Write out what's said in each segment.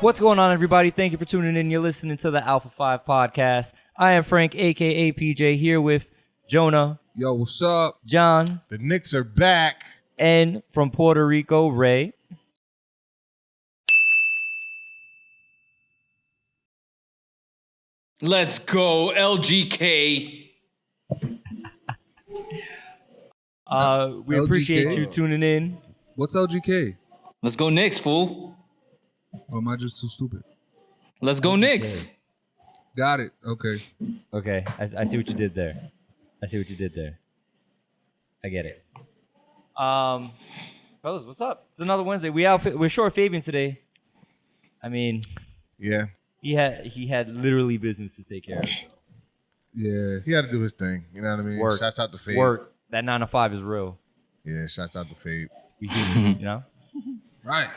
What's going on, everybody? Thank you for tuning in. You're listening to the Alpha 5 podcast. I am Frank, a.k.a. PJ, here with Jonah. Yo, what's up? John. The Knicks are back. And from Puerto Rico, Ray. Let's go, LGK. We appreciate you tuning in. What's LGK? Let's go Knicks, fool. Or am I just too stupid? Let's go Knicks. Got it. Okay. Okay, I see what you did there. I get it. Fellas, what's up? It's another Wednesday. We're short Fabian today. I mean, Yeah. he had literally business to take care of. So. Yeah. He had to do his thing. You know what I mean? Work. Shouts out to Fade. Work. That 9 to 5 is real. Yeah, shouts out to Fade. We human, you know? Right.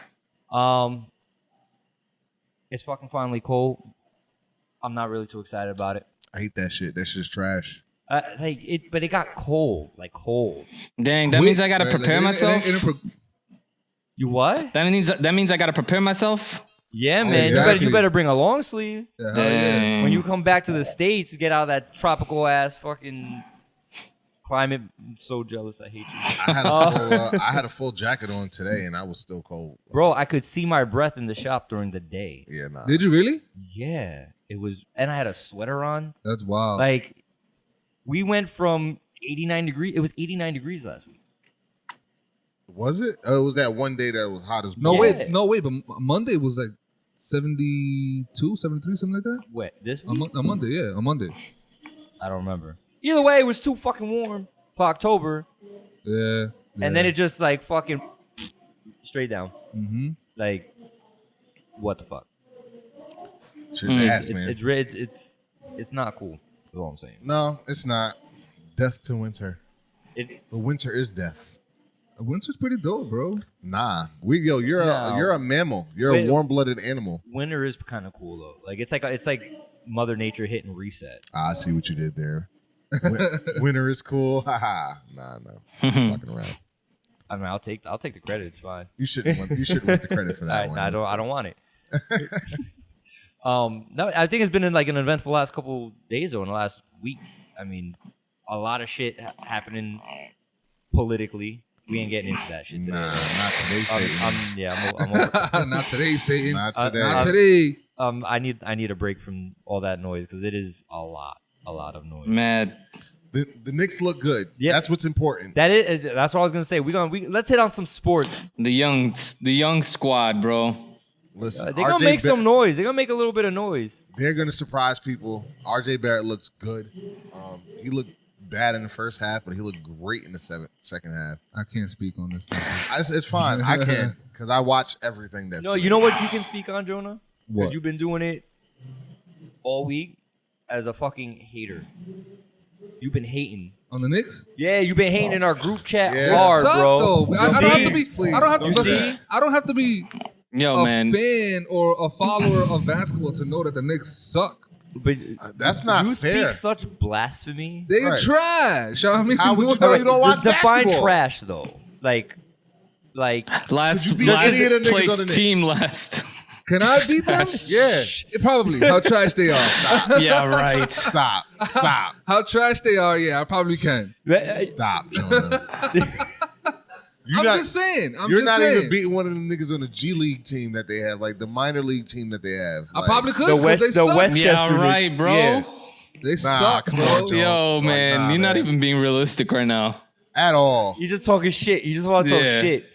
It's fucking finally cold. I'm not really too excited about it. I hate that shit. That shit's trash. But it got cold, like cold. Dang, that means I gotta prepare myself. You what? That means I gotta prepare myself. Yeah, man. Exactly. You better bring a long sleeve. Yeah, Dang. When you come back to the States, get out of that tropical ass fucking climate. I'm so jealous. I hate you. I had a full jacket on today, and I was still cold. Bro, I could see my breath in the shop during the day. Yeah, nah. Did you really? Yeah. It was, and I had a sweater on. That's wild. Like, we went from 89 degrees. It was 89 degrees last week. Was it? Oh, it was that one day that was hot as no, balls. wait. But Monday was like 72, 73, something like that? What, this week? On Monday, yeah. On Monday. I don't remember. Either way, it was too fucking warm for October. Yeah. And then it just like fucking straight down. Mm-hmm. Like, what the fuck? Shit's ass, man. It's not cool. Is all I'm saying. No, it's not. Death to winter. It, But winter is death. Winter's pretty dope, bro. Nah. You're a mammal. You're Wait. a warm-blooded animal. winter is kind of cool though. Like it's like Mother Nature hitting reset. I see what you did there. Winter is cool. Haha. Nah, no. Fucking around. I mean, I'll take the credit. It's fine. You shouldn't want the credit for that one. I don't want it. No, I think it's been like an eventful last couple days though. In the last week, I mean, a lot of shit happening politically. We ain't getting into that shit today. Nah, not today, Satan. I'm over. Not today, Satan. Not today. Not today. I need a break from all that noise because it is a lot of noise. Man, The Knicks look good. Yep. That's what's important. That's what I was gonna say. Let's hit on some sports. the young squad, bro. Listen, They're gonna make some noise. They're gonna make a little bit of noise. They're gonna surprise people. RJ Barrett looks good. He looked bad in the first half, but he looked great in the second half. I can't speak on this thing. It's fine. I can because I watch everything that's. No, you know what you can speak on, Jonah? What? 'Cause you've been doing it all week as a fucking hater. You've been hating. On the Knicks? Yeah, you've been hating in our group chat Yeah. hard, Suck, bro. though. I don't have to be. Please, I don't have to. don't do Listen, that. I don't have to be Yo, a man. fan or a follower of basketball to know that the Knicks suck. But That's not you fair. speak such blasphemy. They Right. trash. I mean, How would you know you don't watch Define basketball? trash though. Like Last Could you be any of the niggas on the place Knicks? team last. Can I beat them? Yeah. Probably. How trash they are. Yeah, right. Stop. How trash they are. Yeah, I probably can. Stop, Jonah. I'm just saying. You're not even beating one of them niggas on the G League team that they have, like the minor league team that they have. I Like, probably could. The 'cause West- they the suck. West- Yeah, Chester right, Knicks. bro. Yeah. They Nah, suck, come bro. on, Joe. Yo, Like, man, nah, you're not man. even being realistic right now. at all. You just talking shit. You just want to talk Yeah. shit.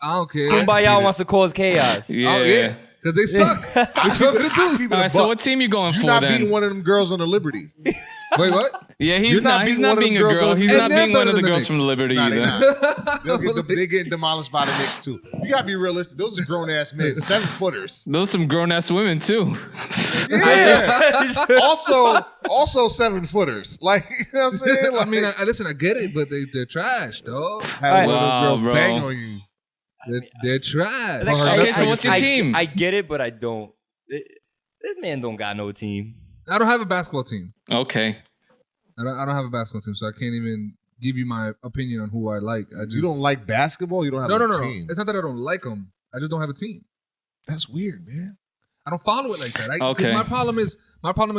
I don't care. Kumbaya wants to cause chaos. Yeah. Oh, yeah. Because they suck. What you want me to do? All right, so what team you going You're for not then? beating one of them girls on the Liberty. Wait, what? Yeah, he's You're not not. He's beating not one of being a them girls girl. on- He's And not they're being one better of the than the girls from Knicks. Liberty Nah, they either. not. They're getting demolished by the Knicks too. You gotta be realistic. Those are grown ass men, 7-footers. Those some grown ass women too. Yeah. also 7-footers. Like, you know what I'm saying? Like, I mean, listen, I get it, but they're trash, dog. have one Wow, of them bro. girls bang on you. They're trash. Okay, so what's your team? I get it, but I don't. This man don't got no team. I don't have a basketball team. Okay. I don't have a basketball team, so I can't even give you my opinion on who I like. You don't like basketball? You don't have no, a no. team? It's not that I don't like them. I just don't have a team. That's weird, man. I don't follow it like that. Okay. My problem is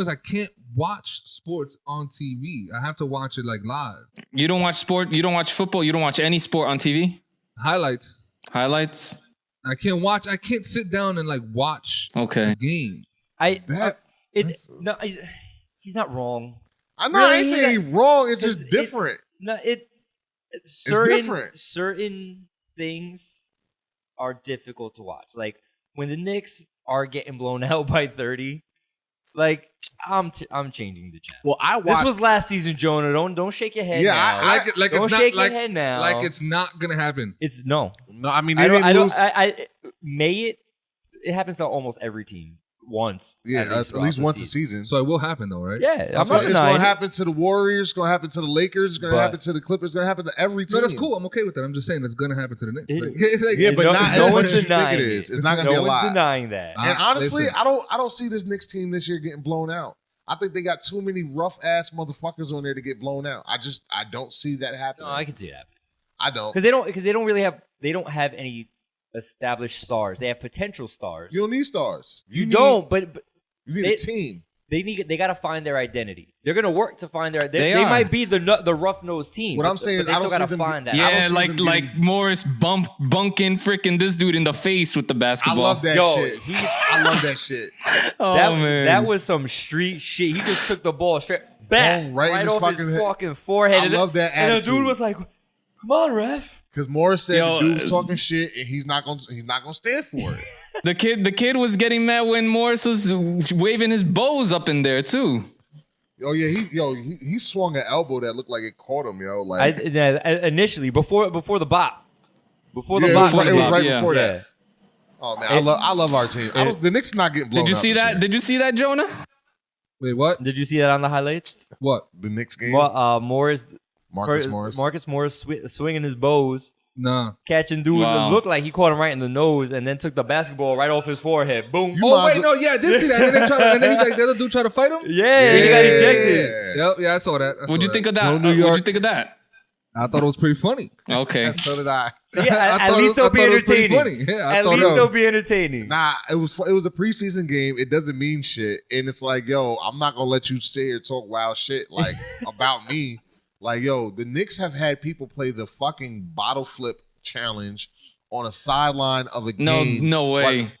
I can't watch sports on TV. I have to watch it like live. You don't watch sport. You don't watch football. You don't watch any sport on TV. Highlights. I can't sit down and like watch Okay. the game. He's not wrong. I know. I ain't saying he's wrong. It's just different. It's different. Certain things are difficult to watch. Like when the Knicks are getting blown out by 30. Like I'm changing the channel. Well, I watched. This was last season, Jonah. Don't shake your head. Yeah, now. Don't shake your head now. Like it's not gonna happen. It's no. I mean, I they don't. didn't lose. It happens to almost every team once. Yeah, at least once a season. season. So it will happen though, right? Yeah, I'm not It's denying going it. to happen to the Warriors. It's going to happen to the Lakers. It's going to happen to the Clippers. It's going to happen to every team. No, that's cool. I'm okay with that. I'm just saying it's gonna happen to the Knicks. Yeah, but not as no much one's as you think denying it is. it. It's not going to be a No lot. one's denying that. And honestly, listen. I don't see this Knicks team this year getting blown out. I think they got too many rough ass motherfuckers on there to get blown out. I don't see that happening. No, I can see it happening. I don't. Because they don't have any established stars. They have potential stars. You don't need stars. You don't, but You need a team. They got to find their identity. They're gonna work to find their. They are. might be the rough nosed team. What I'm saying is, they I still don't gotta see them. find that. I don't Yeah, see them like getting- Morris bunking freaking this dude in the face with the I basketball. love that Yo, shit. I love that shit. Oh man, that was some street shit. He just took the ball straight back Boom, right in his off fucking his head. fucking forehead. I love that And the attitude. dude was like, "Come on, ref." Because Morris said Yo, the dude was talking shit and he's not gonna stand for it. the kid was getting mad when Morris was waving his bows up in there too. Oh yeah, he swung an elbow that looked like it caught him, yo. Like Initially, before the bop, before the yeah, bop, it was right yeah. before Yeah. that. Oh man, I love our team. The Knicks not getting blown. Did you out see this that? year. Did you see that, Jonah? Wait, what? Did you see that on the highlights? What? The Knicks game? Marcus Morris swinging his bows, Nah. catching dude. Wow. It looked like he caught him right in the nose, and then took the basketball right off his forehead. Boom. Oh wait, no, yeah, I did see that. And then the other dude tried to fight him. Yeah, he got ejected. Yep, yeah, I saw that. What'd you think of that? Go New What'd you York. think of that? I thought it was pretty funny. Okay. So did I. Yeah, I at thought least it was- it'll be I thought it was pretty entertaining. funny. Yeah, I At thought least it- it'll be entertaining. Nah, it was a preseason game. It doesn't mean shit, and it's like, yo, I'm not gonna let you sit here and talk wild shit like about me. Like, yo, the Knicks have had people play the fucking bottle flip challenge on a sideline of a game. No way.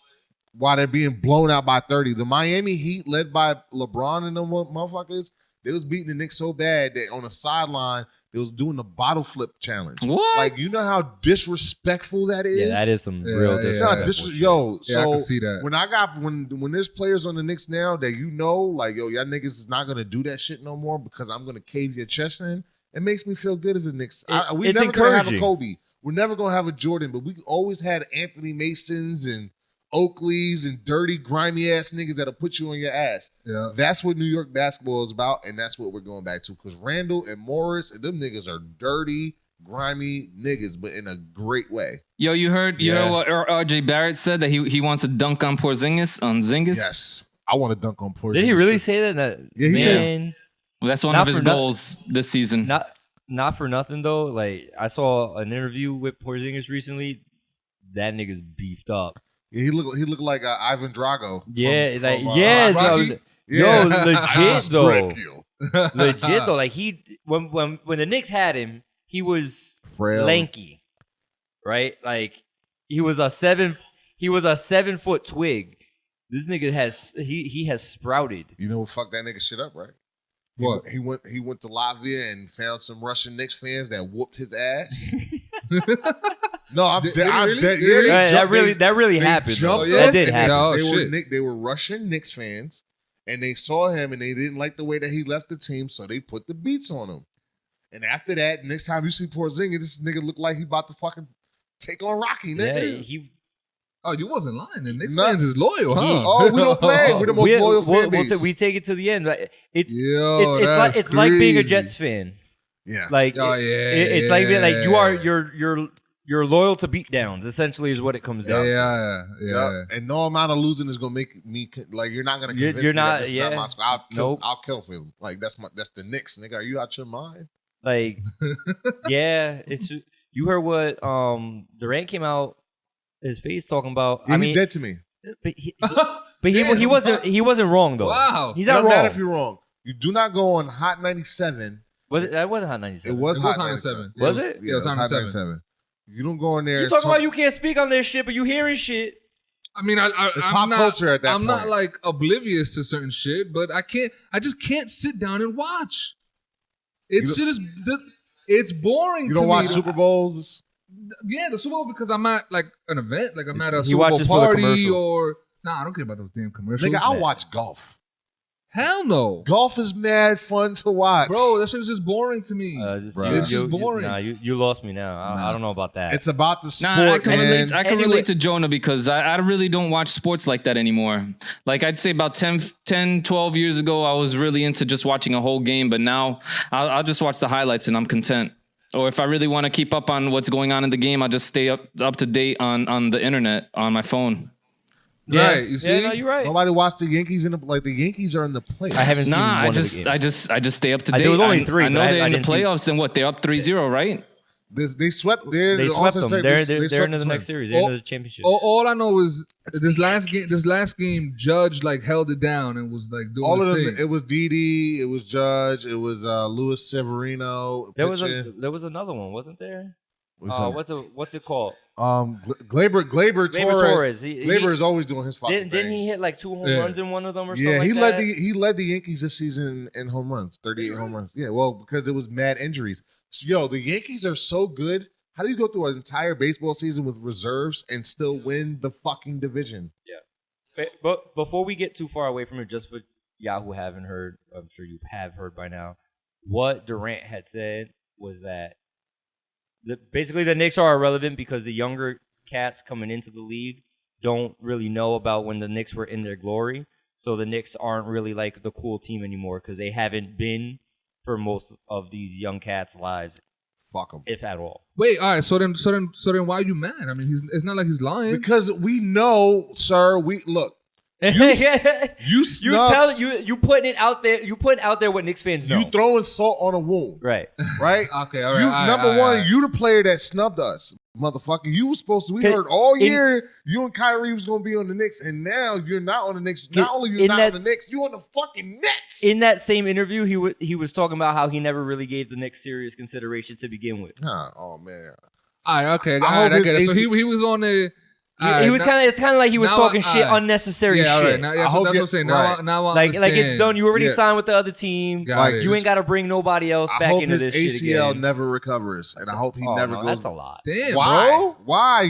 While they're being blown out by 30. The Miami Heat, led by LeBron and them motherfuckers, they was beating the Knicks so bad that on the sideline they was doing the bottle flip challenge. What? Like, you know how disrespectful that is? Yeah, that is some Yeah, real yeah. Nah, disrespectful shit. yo, Yeah, I so can see that. when there's players on the Knicks now that you know, like, yo, y'all niggas is not gonna do that shit no more because I'm gonna cave your chest in. It makes me feel good as a Knicks. We're It's never gonna have a encouraging. Kobe. We're never gonna have a Jordan, but we always had Anthony Masons and Oakleys and dirty, grimy ass niggas that'll put you on your ass. Yeah. That's what New York basketball is about, and that's what we're going back to. Because Randall and Morris and them niggas are dirty, grimy niggas, but in a great way. Yo, you heard what RJ Barrett said, that he wants to dunk on Zingis? Yes, I want to dunk on Porzingis. Did he really too. say that? Yeah, he said- Man, Well, that's one Not of his for no- goals this season. not for nothing though. Like I saw an interview with Porzingis recently. That nigga's beefed up. Yeah, he looked like Ivan Drago. Yeah, from, Rocky? Yo, legit though. Break you. Legit though. Like when the Knicks had him, he was Frail. lanky, right? Like he was a 7 foot twig. This nigga has sprouted. You know what fucked that nigga shit up, right? What? He went to Latvia and found some Russian Knicks fans that whooped his ass. No, I'm Did dead. he I'm really? dead. Did he Yeah, really? That really they happened. Though. jumped That up did and happen. Oh, They shit. they were Russian Knicks fans, and they saw him and they didn't like the way that he left the team, so they put the beats on him. And after that, next time you see Porzingis, this nigga look like he about to fucking take on Rocky, Yeah, nigga. he. Oh, you wasn't lying. The Knicks Nah. fans is loyal, huh? Oh, we don't play. We're the most loyal fan base. We take it to the end. Like, Yo, it's like being a crazy. Jets fan. Yeah. Like Oh, it's like you're loyal to beatdowns. Essentially, is what it comes down to. Yeah. Yeah. And no amount of losing is gonna make me like you're not gonna You're- convince you're me that not- this is yeah. not my squad. Nope. I'll kill for them. Like that's the Knicks, nigga. Are you out your mind? Like, yeah, it's you heard what Durant came out his face talking about. Yeah, I he's mean, dead to me. but But he wasn't wrong though. Wow. He's It not doesn't wrong. matter if you're wrong. You do not go on Hot 97. Was it? That wasn't Hot 97. It was It Hot was Hot 97. 97. Was it? Yeah, it was Hot 97. You don't go in there. You and talking about you can't speak on this shit, but you hearing shit. I mean, It's I'm pop not, culture at that I'm point. not like oblivious to certain shit, but I just can't sit down and watch. It's boring You to don't me. watch Super Bowls. Yeah, the Super Bowl because I'm at like an event, like I'm at a He Super Bowl watches for the party commercials. or I don't care about those damn commercials. Nigga, I'll watch golf. Hell no, Golf is mad fun to watch. bro. That shit is just boring to me. It's just boring. Nah, you lost me now. I don't know about that. It's about the sport, Nah, I can man. relate. I can Anyway. relate to Jonah because I really don't watch sports like that anymore. Like I'd say about 10, 12 years ago, I was really into just watching a whole game, but now I'll just watch the highlights and I'm content. Or if I really want to keep up on what's going on in the game, I'll just stay up to date on the internet on my phone. Yeah. Right, you see? Yeah, no, you're right. Nobody watched the Yankees the Yankees are in the playoffs. I haven't seen Nah, one I of the just games. I just stay up to There date. was only three, I know but they're I in the didn't see- playoffs and what they're up 3-0, right? They swept. They swept them. They're swept into the the next Twins. series. They're into the championship. All I know is this last game, Judge like held it down and was like doing All of his them. thing. It was Didi. It was Judge. It was Luis Severino. There was pitching. another one, wasn't there? What you talking What's it called? Glaber Glaber Torres. He- Glaber is always doing his fucking Didn't thing. he hit like 2 home Yeah. runs in one of them or something Yeah, like he that? led the Yankees this season in home runs, 38 home runs. Yeah, well, because it was mad injuries. So, yo, the Yankees are so good. How do you go through an entire baseball season with reserves and still win the fucking division? But before we get too far away from it, just for y'all who haven't heard, I'm sure you have heard by now, what Durant had said was that basically the Knicks are irrelevant because the younger cats coming into the league don't really know about when the Knicks were in their glory. So the Knicks aren't really like the cool team anymore because they haven't been for most of these young cats' lives, Fuck them. if at all. Wait, all right. So then, why are you mad? I mean, it's not like he's lying. Because we know, sir. Look. You You snub, you putting it out there. You putting out there what Knicks fans know. you throwing salt on a wound, Right. right? Okay, all right. You, all right, number all right, one, all right. you the player that snubbed us, motherfucker. You was supposed to. We Cause heard all in- year you and Kyrie was gonna be on the Knicks, and now you're not on the Knicks. Not Cause only you're in not that- on the Knicks, you on the fucking Nets. In that same interview, he was talking about how he never really gave the Knicks serious consideration to begin with. Oh man. All right, okay. I All hope right, I his get it. So AC he was on the. He was kind of. It's kind of like he was now talking I- shit, alright. unnecessary Yeah, all shit. right. Now, yeah, I so hope that's you- what I'm saying. right. Now I like understand. it's done. You already Yeah. signed with the other team. Got Like, it. You ain't got to bring nobody else I back hope into his this shit ACL again. never recovers, and I hope he Oh, never no, goes. that's a lot. Damn, Why? bro. Why?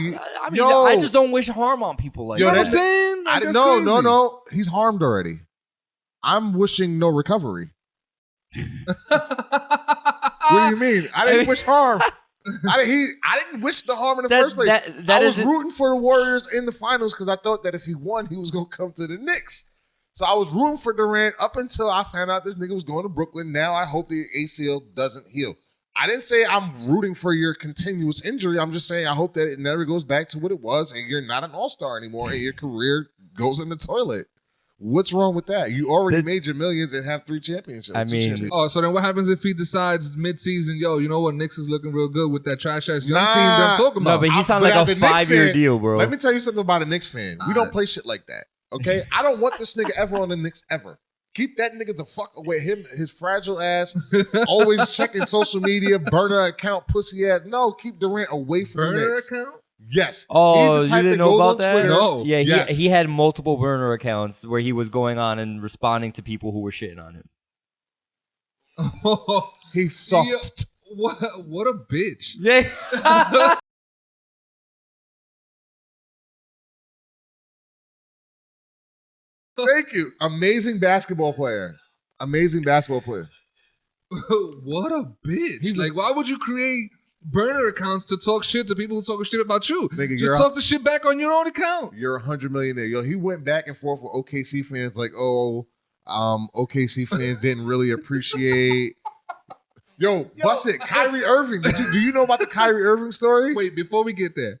I mean, Yo. I just don't wish harm on people like Yo, You know that. what I'm saying? Like, I didn't. that's No, crazy. no. He's harmed already. I'm wishing no recovery. What do you mean? I didn't wish harm. I didn't wish the harm in the first place. that I was isn't- rooting for the Warriors in the finals because I thought that if he won, he was gonna come to the Knicks. So I was rooting for Durant up until I found out this nigga was going to Brooklyn. Now I hope the ACL doesn't heal. I didn't say I'm rooting for your continuous injury. I'm just saying I hope that it never goes back to what it was and you're not an all-star anymore and your career goes in the toilet. What's wrong with that? You already made your millions and have 3 championships. I 2 mean- championships. Oh, so then what happens if he decides mid-season, yo, you know what, Knicks is looking real good with that trash-ass young Nah. team that I'm talking No, about? but he sounds like as a Knicks 5-year fan, deal, bro. Let me tell you something about a Knicks fan. We don't Alright. play shit like that. Okay? I don't want this nigga ever on the Knicks ever. Keep that nigga the fuck away. Him, his fragile ass, always checking social media, burner account, pussy ass. No, keep Durant away from the Burner Knicks. account? Yes. Oh, He's the type you didn't that know goes about on that? Twitter. No. Yeah, Yes. he had multiple burner accounts where he was going on and responding to people who were shitting on him. He's soft. What a bitch. Yeah. Thank you. Amazing basketball player. Amazing basketball player. What a bitch. He's like, why would you create burner accounts to talk shit to people who talk shit about you? Nigga, you're Just talk the shit back on your own account. You're 100 millionaire. Yo, he went back and forth with OKC fans like, OKC fans didn't really appreciate. Yo, bust it. Kyrie Irving. Do you know about the Kyrie Irving story? Wait, before we get there,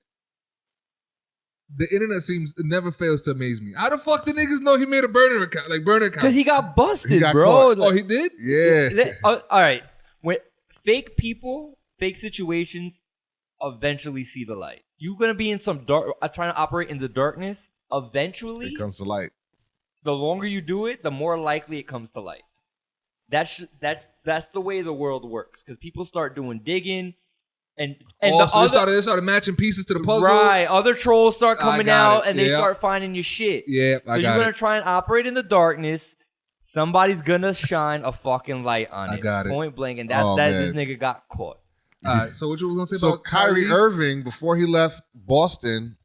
the internet never fails to amaze me. How the fuck the niggas know he made a burner account? Like burner account? Because he got busted, He got bro. caught. Oh, he did? Yeah. All right. When fake people, fake situations eventually see the light. You're going to be in some dark, trying to operate in the darkness. Eventually, It comes to light. the longer you do it, the more likely it comes to light. That's the way the world works because people start doing digging, and so they started matching pieces to the puzzle. Right, other trolls start coming out and they Yeah. start finding your shit. Yeah, so you're gonna try and operate in the darkness. Somebody's gonna shine a fucking light on it. I got it. Point blank, and this nigga got caught. All right, so what you were gonna say So about Kyrie Irving, before he left Boston,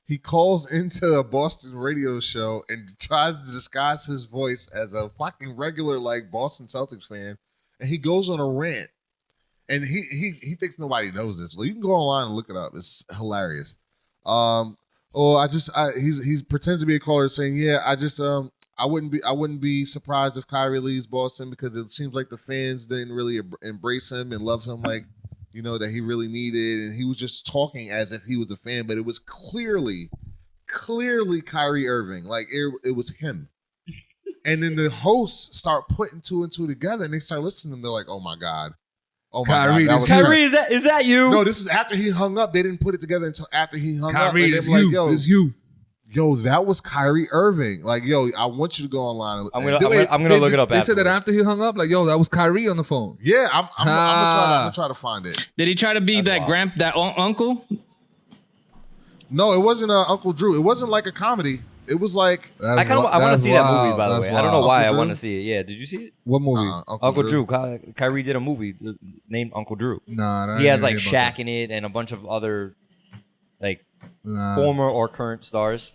he calls into a Boston radio show and tries to disguise his voice as a fucking regular like Boston Celtics fan, and he goes on a rant. And he thinks nobody knows this. Well, you can go online and look it up. It's hilarious. He pretends to be a caller saying, "Yeah, I wouldn't be surprised if Kyrie leaves Boston because it seems like the fans didn't really embrace him and love him like, that he really needed." And he was just talking as if he was a fan, but it was clearly Kyrie Irving. Like it was him. And then the hosts start putting two and two together, and they start listening to them. They're like, "Oh my God. Oh my Kyrie, God, that was Kyrie, is that you?" No, this was after he hung up. They didn't put it together until after he hung up. Kyrie, it's you. It's you. Yo, that was Kyrie Irving. Like, yo, I want you to go online. I'm gonna look it up. They said that after he hung up, like, yo, that was Kyrie on the phone. Yeah, I'm gonna try to find it. Did he try to be that uncle? No, it wasn't Uncle Drew. It wasn't like a comedy. It was like I want to see that movie. By the way, I don't know why I Uncle want Drew? to see it. Yeah, did you see it? What movie? Uncle Drew. Kyrie did a movie named Uncle Drew. Nah, he has like Shaq in it and a bunch of other like former or current stars.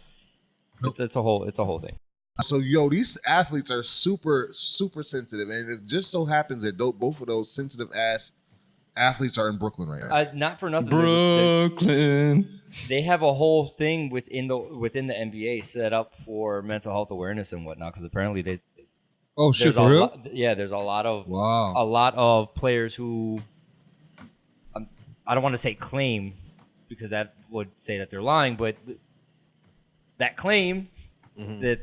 Nope. It's a whole thing. So, yo, these athletes are super, super sensitive, and it just so happens that both of those sensitive ass athletes are in Brooklyn right now. Not for nothing. Brooklyn. They have a whole thing within the NBA set up for mental health awareness and whatnot because apparently they. Oh shit! For real? There's a lot of players who. I don't want to say claim, because that would say that they're lying, but that claim that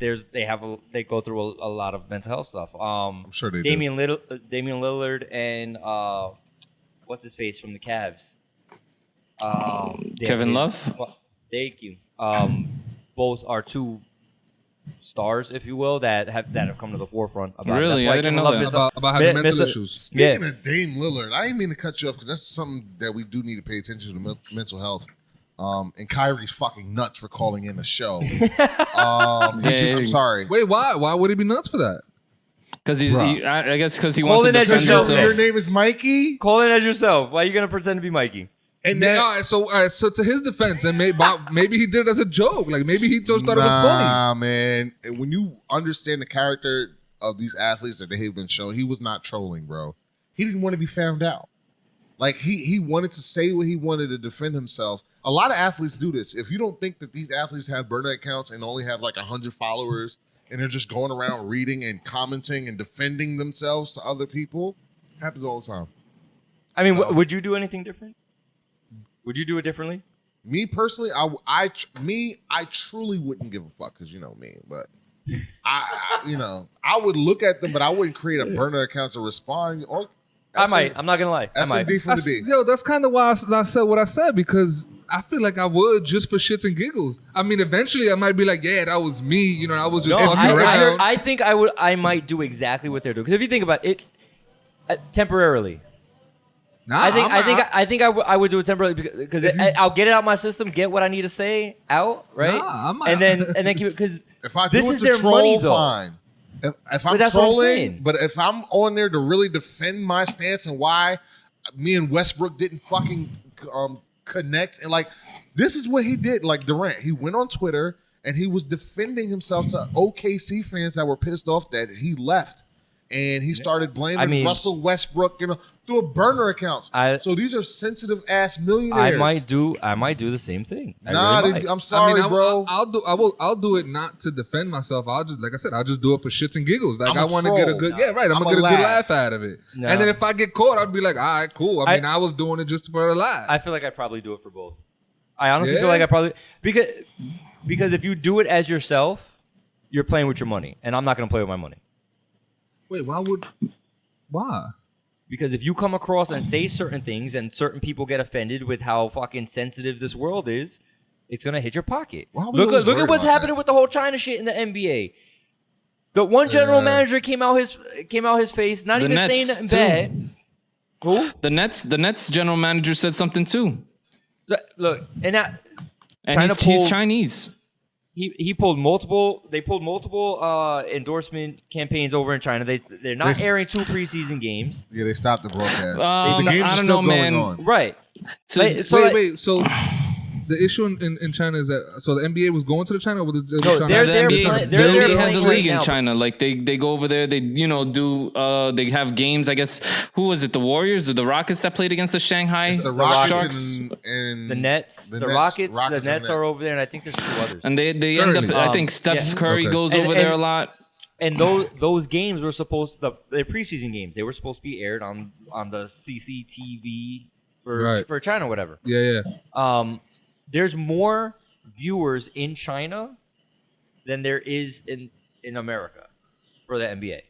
they go through a lot of mental health stuff. I'm sure they Damian Lillard and what's his face from the Cavs. Kevin Love? Thank you. Both are two stars, if you will, that have come to the forefront about it. Really? I didn't know that. About having mental issues. Speaking of Dame Lillard, I didn't mean to cut you off because that's something that we do need to pay attention to, mental health. And Kyrie's fucking nuts for calling in a show. I'm sorry. Wait, why? Why would he be nuts for that? Because I guess because he wants to defend yourself. himself. Your name is Mikey? Call in as yourself. Why are you going to pretend to be Mikey? And then, all right, so to his defense, and maybe he did it as a joke. Like maybe he just thought it was funny. Nah, man. When you understand the character of these athletes that they have been shown, he was not trolling, bro. He didn't want to be found out. Like he wanted to say what he wanted to defend himself. A lot of athletes do this. If you don't think that these athletes have burner accounts and only have like 100 followers and they're just going around reading and commenting and defending themselves to other people, it happens all the time. I mean, would you do anything different? Would you do it differently? Me personally, I truly wouldn't give a fuck because you know me. But I would look at them, but I wouldn't create a burner account to respond. Or I might. I'm not gonna lie. I might. SMD from the D. Yo, that's kind of why I said what I said, because I feel like I would just for shits and giggles. I mean, eventually I might be like, yeah, that was me. I was just fucking around. I think I would. I might do exactly what they're doing. Because if you think about it, temporarily. Nah, I think I would do it temporarily because I'll get it out my system, get what I need to say out, right? Nah, and then keep it because if I do this it is to their troll, money, though. fine. If I'm that's what I'm trolling, saying. but if I'm on there to really defend my stance and why me and Westbrook didn't fucking connect, and like this is what he did. Like Durant, he went on Twitter and he was defending himself to OKC fans that were pissed off that he left, and he started blaming Russell Westbrook, through a burner accounts. So these are sensitive ass millionaires. I might do the same thing. I'm sorry, bro. I'll do it not to defend myself. I'll just, like I said, I'll just do it for shits and giggles. Like I want to get a good, I'm gonna get a good laugh out of it. No. And then if I get caught, I'd be like, all right, cool. I mean, I was doing it just for a laugh. I feel like I'd probably do it for both. I honestly feel like I probably because if you do it as yourself, you're playing with your money, and I'm not gonna play with my money. Wait, why? Because if you come across and say certain things and certain people get offended with how fucking sensitive this world is, it's gonna hit your pocket. Why we Look always at worried what's about happening that? with the whole China shit in the NBA. The one general manager came out his face, not The even Nets, saying nothing too. bad. Who? The Nets general manager said something too. Look, and And he's Chinese. He pulled multiple. They pulled multiple endorsement campaigns over in China. They're not airing 2 preseason games. Yeah, they stopped the broadcast. I the games are don't still know, going man. on. Right. So, Wait. So the issue in China is that so the NBA was going to the China. Or No, China? they're the there NBA, playing- the they're there NBA has a playing league right in now. China. Like they go over there. They do they have games. I guess who was it? The Warriors or the Rockets that played against the Shanghai It's the Rockets Sharks? and The Nets, the Rockets, the Nets are over there, and I think there's 2 others. And they end up. I think Steph yeah. Curry Okay. goes And- over there a and- lot. And those games were they're preseason games. They were supposed to be aired on the CCTV for China, or whatever. Yeah. There's more viewers in China than there is in America for the NBA.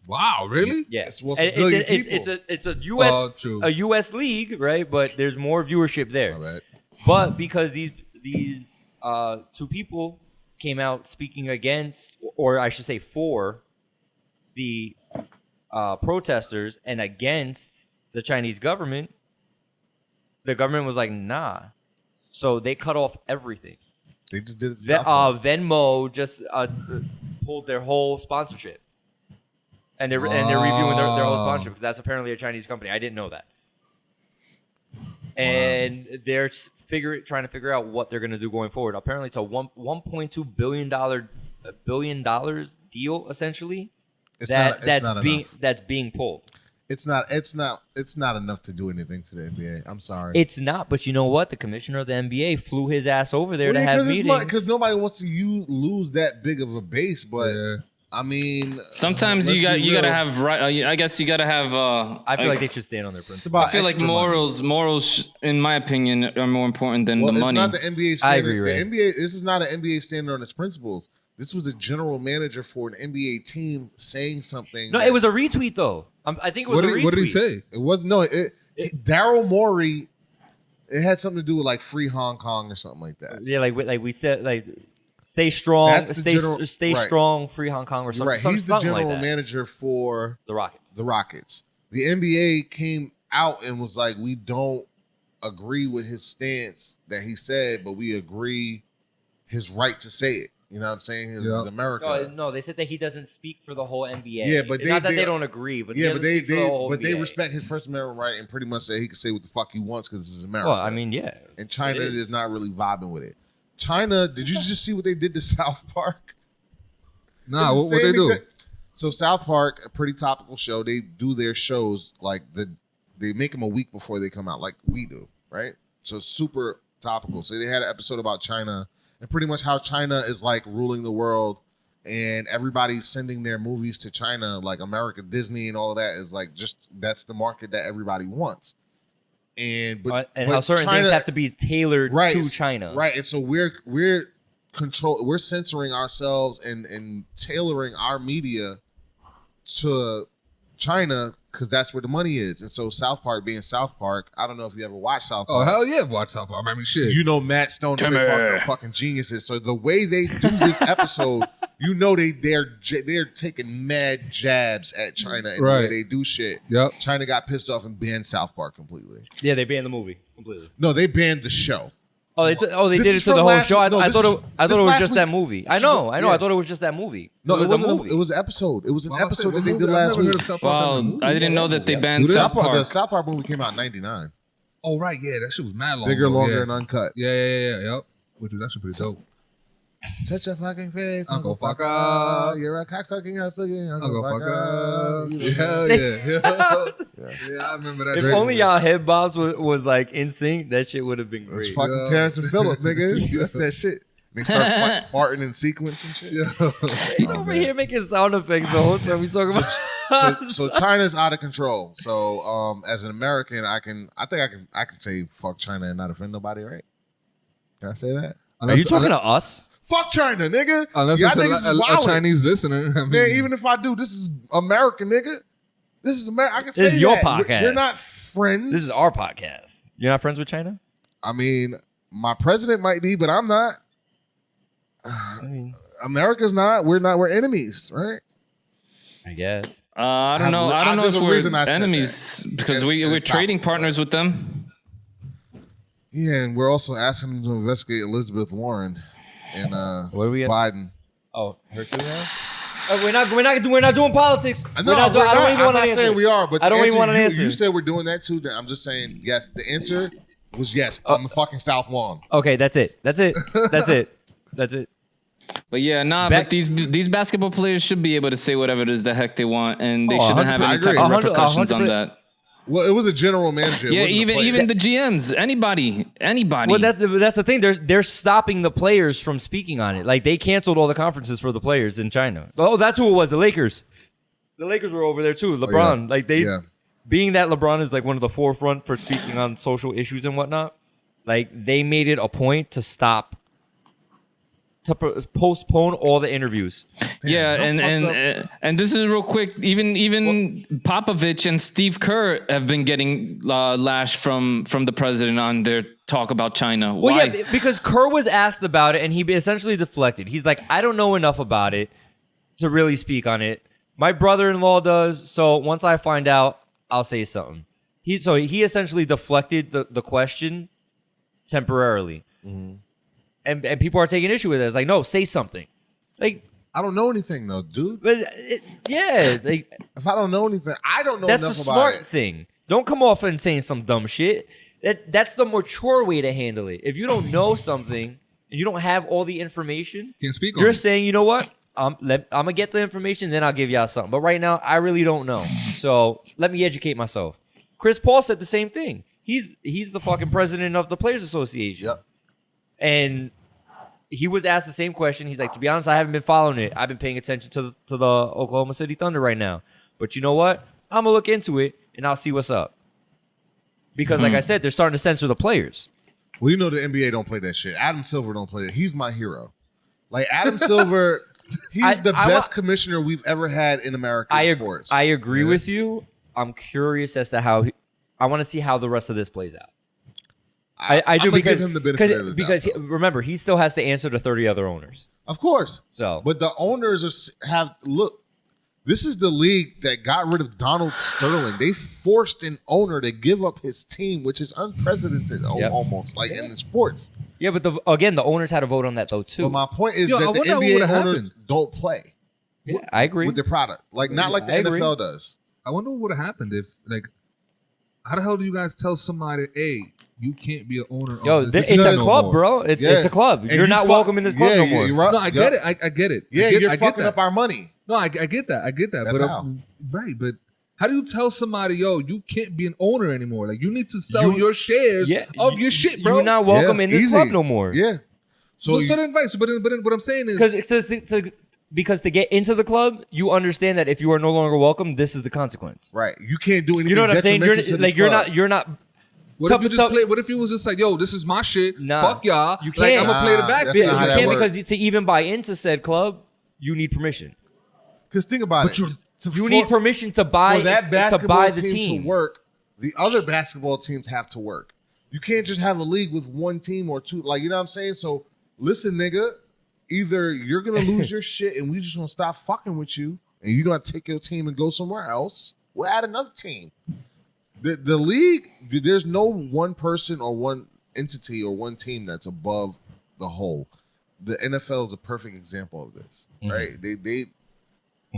Wow, really? Yeah, It's what's a billion people. it's a US True. a US league, right? But there's more viewership there. My bad. But because these 2 people came out speaking against, or I should say for, the protesters and against the Chinese government, the government was like, nah. So they cut off everything. They just did it. To South Park. Venmo just pulled their whole sponsorship. And they're reviewing their whole sponsorship because that's apparently a Chinese company. I didn't know that. And they're trying to figure out what they're going to do going forward. Apparently, it's a $1.2 billion deal essentially. That's being pulled. It's not enough to do anything to the NBA. I'm sorry. It's not, but you know what? The commissioner of the NBA flew his ass over there to have meetings. Because nobody wants to lose that big of a base, but I mean, Sometimes you gotta have right. I guess you gotta have. I feel like they should stand on their principles. about I feel like extra money. morals, in my opinion, are more important than the money. It's not the NBA standard. I agree, Ray. The NBA. This is not an NBA standard on its principles. This was a general manager for an NBA team saying something. No, it was a retweet though. I think it was a retweet. What did he say? It wasn't. No, Daryl Morey. It had something to do with like free Hong Kong or something like that. Yeah, like we said, like stay strong, That's the stay right. strong, free Hong Kong or something. Right. He's the something general like that. manager for The Rockets. the Rockets. The NBA came out and was like, we don't agree with his stance that he said, but we agree his right to say it. You know what I'm saying? It's America. No, they said that he doesn't speak for the whole NBA. Yeah, but it's not that they don't agree, but they respect his First Amendment right and pretty much say he can say what the fuck he wants because this is America. Well, I mean, yeah. And China is not really vibing with it. China, did you just see what they did to South Park? Nah, what they do? So South Park, a pretty topical show. They do their shows like they make them a week before they come out, like we do, right? So it's super topical. So they had an episode about China and pretty much how China is like ruling the world, and everybody's sending their movies to China, like America, Disney, and all of that is like just that's the market that everybody wants. And how certain China, things have to be tailored to China, right? And so we're censoring ourselves and tailoring our media to China because that's where the money is. And so South Park being South Park, I don't know if you ever watched South Park. Oh hell yeah, I've watched South Park. I mean, shit. You know Matt Stone and Trey Parker are fucking geniuses. So the way they do this episode, you know they're taking mad jabs at China and the way they do shit. Yep. China got pissed off and banned South Park completely. Yeah, they banned the movie completely. No, they banned the show. Oh, they This did it is to the from whole last show. week. No, I this thought is- it this was last just week. that movie. I This know. is- yeah. I thought it was just that movie. No, it a wasn't. movie. It was an episode. It was an Well, I said, episode what that they movie? did I've last never heard week. of South Park Well, in a movie. I didn't know that they banned Do they? South The Park. South Park movie came out in '99. Oh right, yeah, that shit was mad long. Bigger, ago, longer, yeah. and uncut. Yeah, yep. Which was actually pretty dope. Touch your fucking face, Uncle Fucker. You're a cocksucking, Uncle Fucker. You Yeah, I remember that. If shit. only y'all head bobs was like in sync, that shit would have been It's great. fucking Terrence and Phillip, nigga. That's that shit. They start farting in sequence and shit. He over here making sound effects the whole time we talking about. So China's out of control. So as an American, I think I can say fuck China and not offend nobody, right? Can I say that? Are you talking to us? Fuck China, nigga. Unless Y'all it's niggas is a wildin'. Chinese listener. I mean, Man, even if I do, this is America, nigga. This is America. I can say This is your that. podcast. We're not friends. This is our podcast. You're not friends with China? I mean, My president might be, but I'm not. America's not. We're not. We're enemies, right? I guess. I don't know. I don't know if we're I enemies because we're trading partners with them. Yeah, and we're also asking them to investigate Elizabeth Warren and what are we at? Biden. Oh, her too now? We're not doing politics. I don't even want to answer. Saying we are, but I don't even want to answer. You said we're doing that too. I'm just saying yes. The answer was yes on the fucking South Lawn. Okay, that's it. That's it. But yeah, but these basketball players should be able to say whatever it is the heck they want, and they shouldn't have any type of repercussions on that. Well, it was a general manager. Yeah, even the GMs, anybody. Well, that's the thing. They're stopping the players from speaking on it. Like they canceled all the conferences for the players in China. Oh, that's who it was. The Lakers. The Lakers were over there too. LeBron, being that LeBron is like one of the forefront for speaking on social issues and whatnot. Like they made it a point to stop. To postpone all the interviews. Yeah, and this is real quick. Even Popovich and Steve Kerr have been getting lashed from the president on their talk about China. Well, Why? yeah, because Kerr was asked about it and he essentially deflected. He's like, I don't know enough about it to really speak on it. My brother-in-law does, so once I find out, I'll say something. He essentially deflected the question temporarily. Mm-hmm. And people are taking issue with it. It's like, no, say something. Like, I don't know anything though, dude. But like, if I don't know anything, I don't know enough about it. That's the smart thing. Don't come off and saying some dumb shit. That's the mature way to handle it. If you don't know something and you don't have all the information, can't speak. You're saying, you know what? I'm gonna get the information, then I'll give y'all something. But right now, I really don't know. So let me educate myself. Chris Paul said the same thing. He's the fucking president of the Players Association. Yep. And he was asked the same question. He's like, to be honest, I haven't been following it. I've been paying attention to the Oklahoma City Thunder right now. But you know what? I'm going to look into it, and I'll see what's up. Because, like I said, they're starting to censor the players. Well, you know the NBA don't play that shit. Adam Silver don't play it. He's my hero. Like, Adam Silver, he's the best commissioner we've ever had in American sports. I agree with you. I'm curious as to how I want to see how the rest of this plays out. I do because give him the benefit of the because doubt, remember, he still has to answer to 30 other owners. Of course. So, but the owners look. This is the league that got rid of Donald Sterling. They forced an owner to give up his team, which is unprecedented almost, like in the sports. Yeah, but the owners had a vote on that though too. But my point is that the NBA owners don't play. Yeah, I agree with their product, not like the NFL does. I wonder what would have happened if, like, how the hell do you guys tell somebody, hey, you can't be an owner of this? It's a club, bro. It's a club. You're not welcome in this club no more. No, I get it. I get it. Yeah, you're fucking up our money. No, I get that. I get that. That's but how. Right, but how do you tell somebody, yo, you can't be an owner anymore? Like, you need to sell your shares of your shit, bro. You're not welcome in this club no more. Yeah. So but what I'm saying is because to get into the club, you understand that if you are no longer welcome, this is the consequence. Right. You can't do anything. You know what I'm saying? You're not. What if you just play? What if you was just like, yo, this is my shit. Nah, fuck y'all. You can't. I'm gonna play the backfield. You can't because to even buy into said club, you need permission. Because think about it. You need permission to buy for that basketball the team to work. The other basketball teams have to work. You can't just have a league with one team or two. Like, you know what I'm saying? So listen, nigga. Either you're gonna lose your shit and we just gonna stop fucking with you, and you're gonna take your team and go somewhere else. We'll add another team. The league, there's no one person or one entity or one team that's above the whole. The NFL is a perfect example of this, right?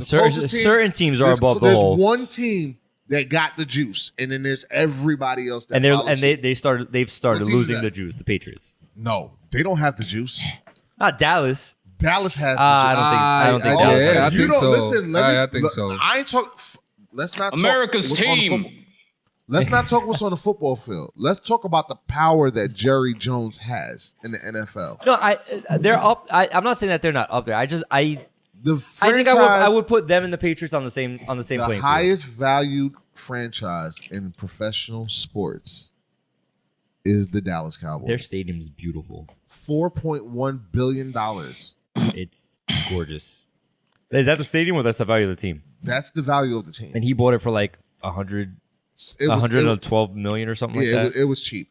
Certain teams are above the whole. There's one team that got the juice, and then there's everybody else that they've started losing the juice. The Patriots. No, they don't have the juice. Not Dallas. Dallas has the juice. I don't think Dallas has the juice. Listen, I think so. I ain't talking. Let's not America's talk team. Let's not talk what's on the football field. Let's talk about the power that Jerry Jones has in the NFL. No, they're up. I'm not saying that they're not up there. I think I would put them and the Patriots on the same playing field. The highest valued franchise in professional sports is the Dallas Cowboys. Their stadium's beautiful. $4.1 billion. It's gorgeous. Is that the stadium or that's the value of the team? That's the value of the team. And he bought it for like $112 million or something like that. It was cheap.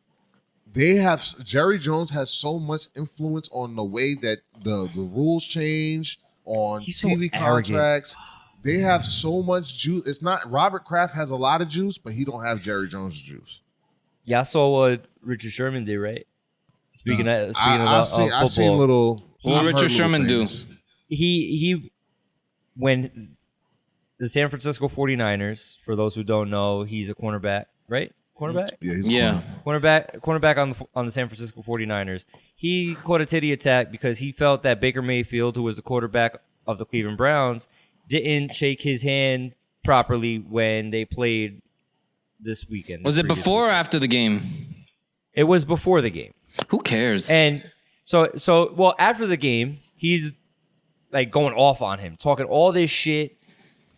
Jerry Jones has so much influence on the way that the rules change on He's so TV arrogant. contracts. They have so much juice. It's not Robert Kraft has a lot of juice, but he don't have Jerry Jones' juice. Yeah, I saw what Richard Sherman did, right? Speaking of I've football, seen little. What I've Richard heard little Sherman do? things. he when the San Francisco 49ers, for those who don't know, he's a cornerback, right? Cornerback? Yeah, he's Yeah. Cornerback on the San Francisco 49ers. He caught a titty attack because he felt that Baker Mayfield, who was the quarterback of the Cleveland Browns, didn't shake his hand properly when they played this weekend. Was it before or after the game? It was before the game. Who cares? And well, after the game, he's like going off on him, talking all this shit.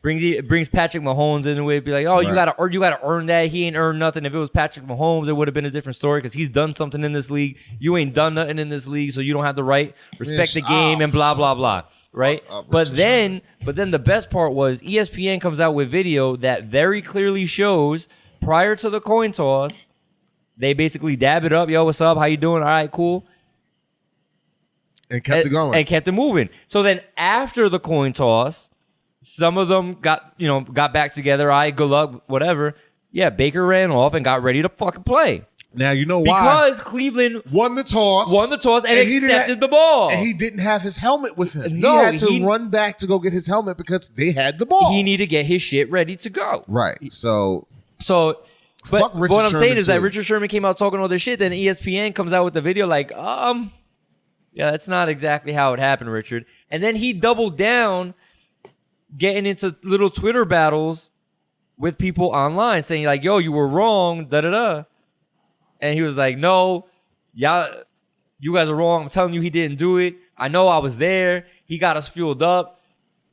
Brings Patrick Mahomes into it. Be like, oh, you gotta earn that. He ain't earned nothing. If it was Patrick Mahomes, it would have been a different story because he's done something in this league. You ain't done nothing in this league, so you don't have the right. Respect the game and blah blah blah. Right? But then the best part was ESPN comes out with video that very clearly shows prior to the coin toss, they basically dab it up. Yo, what's up? How you doing? All right, cool. And kept it going. And kept it moving. So then after the coin toss, some of them got back together. All right, good luck, whatever. Yeah, Baker ran off and got ready to fucking play. Now you know why. Because Cleveland won the toss and accepted the ball. And he didn't have his helmet with him. No, he had to run back to go get his helmet because they had the ball. He needed to get his shit ready to go. Right. So but Richard what I'm saying Sherman is that too. Richard Sherman came out talking all this shit, then ESPN comes out with the video like, yeah, that's not exactly how it happened, Richard. And then he doubled down, getting into little Twitter battles with people online, saying like, yo, you were wrong, da-da-da. And he was like, no, y'all, you guys are wrong. I'm telling you he didn't do it. I know I was there. He got us fueled up.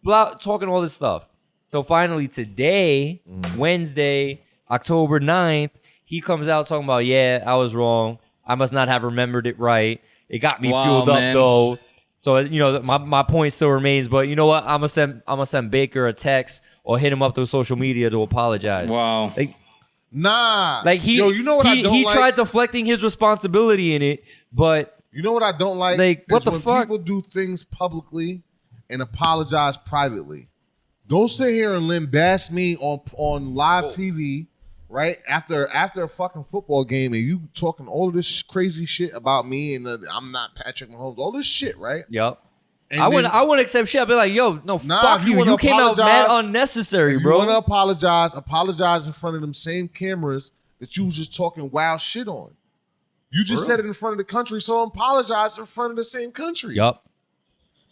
Blah, talking all this stuff. So finally today, Wednesday, October 9th, he comes out talking about, yeah, I was wrong. I must not have remembered it right. It got me fueled up though. So my point still remains. But you know what? I'm gonna send Baker a text or hit him up through social media to apologize. Wow. Like he tried deflecting his responsibility in it, but you know what I don't like? Like what the when fuck? People do things publicly and apologize privately. Don't sit here and lambast me on live TV, right? After a fucking football game and you talking all of this crazy shit about me and I'm not Patrick Mahomes, all this shit, right? Yep. And I wouldn't accept shit. I'd be like, yo, no, fuck you. You came out mad unnecessary, bro. You want to apologize in front of them same cameras that you was just talking wild shit on. You just said it in front of the country, so apologize in front of the same country. Yup.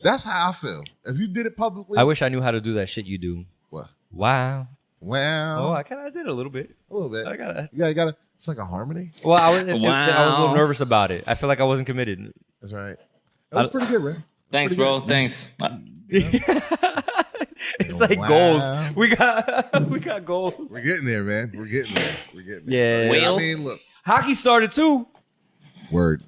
That's how I feel. If you did it publicly. I wish I knew how to do that shit you do. What? Wow. Wow. Oh, I did a little bit. A little bit. I gotta. You gotta. It's like a harmony. Well, I was a Wow. little nervous about it. I feel like I wasn't committed. That's right. That was pretty good, man. Thanks, bro. Thanks. It's like Wow. goals. We got goals. We're getting there, man. We're getting there. Yeah. So, Well. I mean, look. Hockey started too. Word.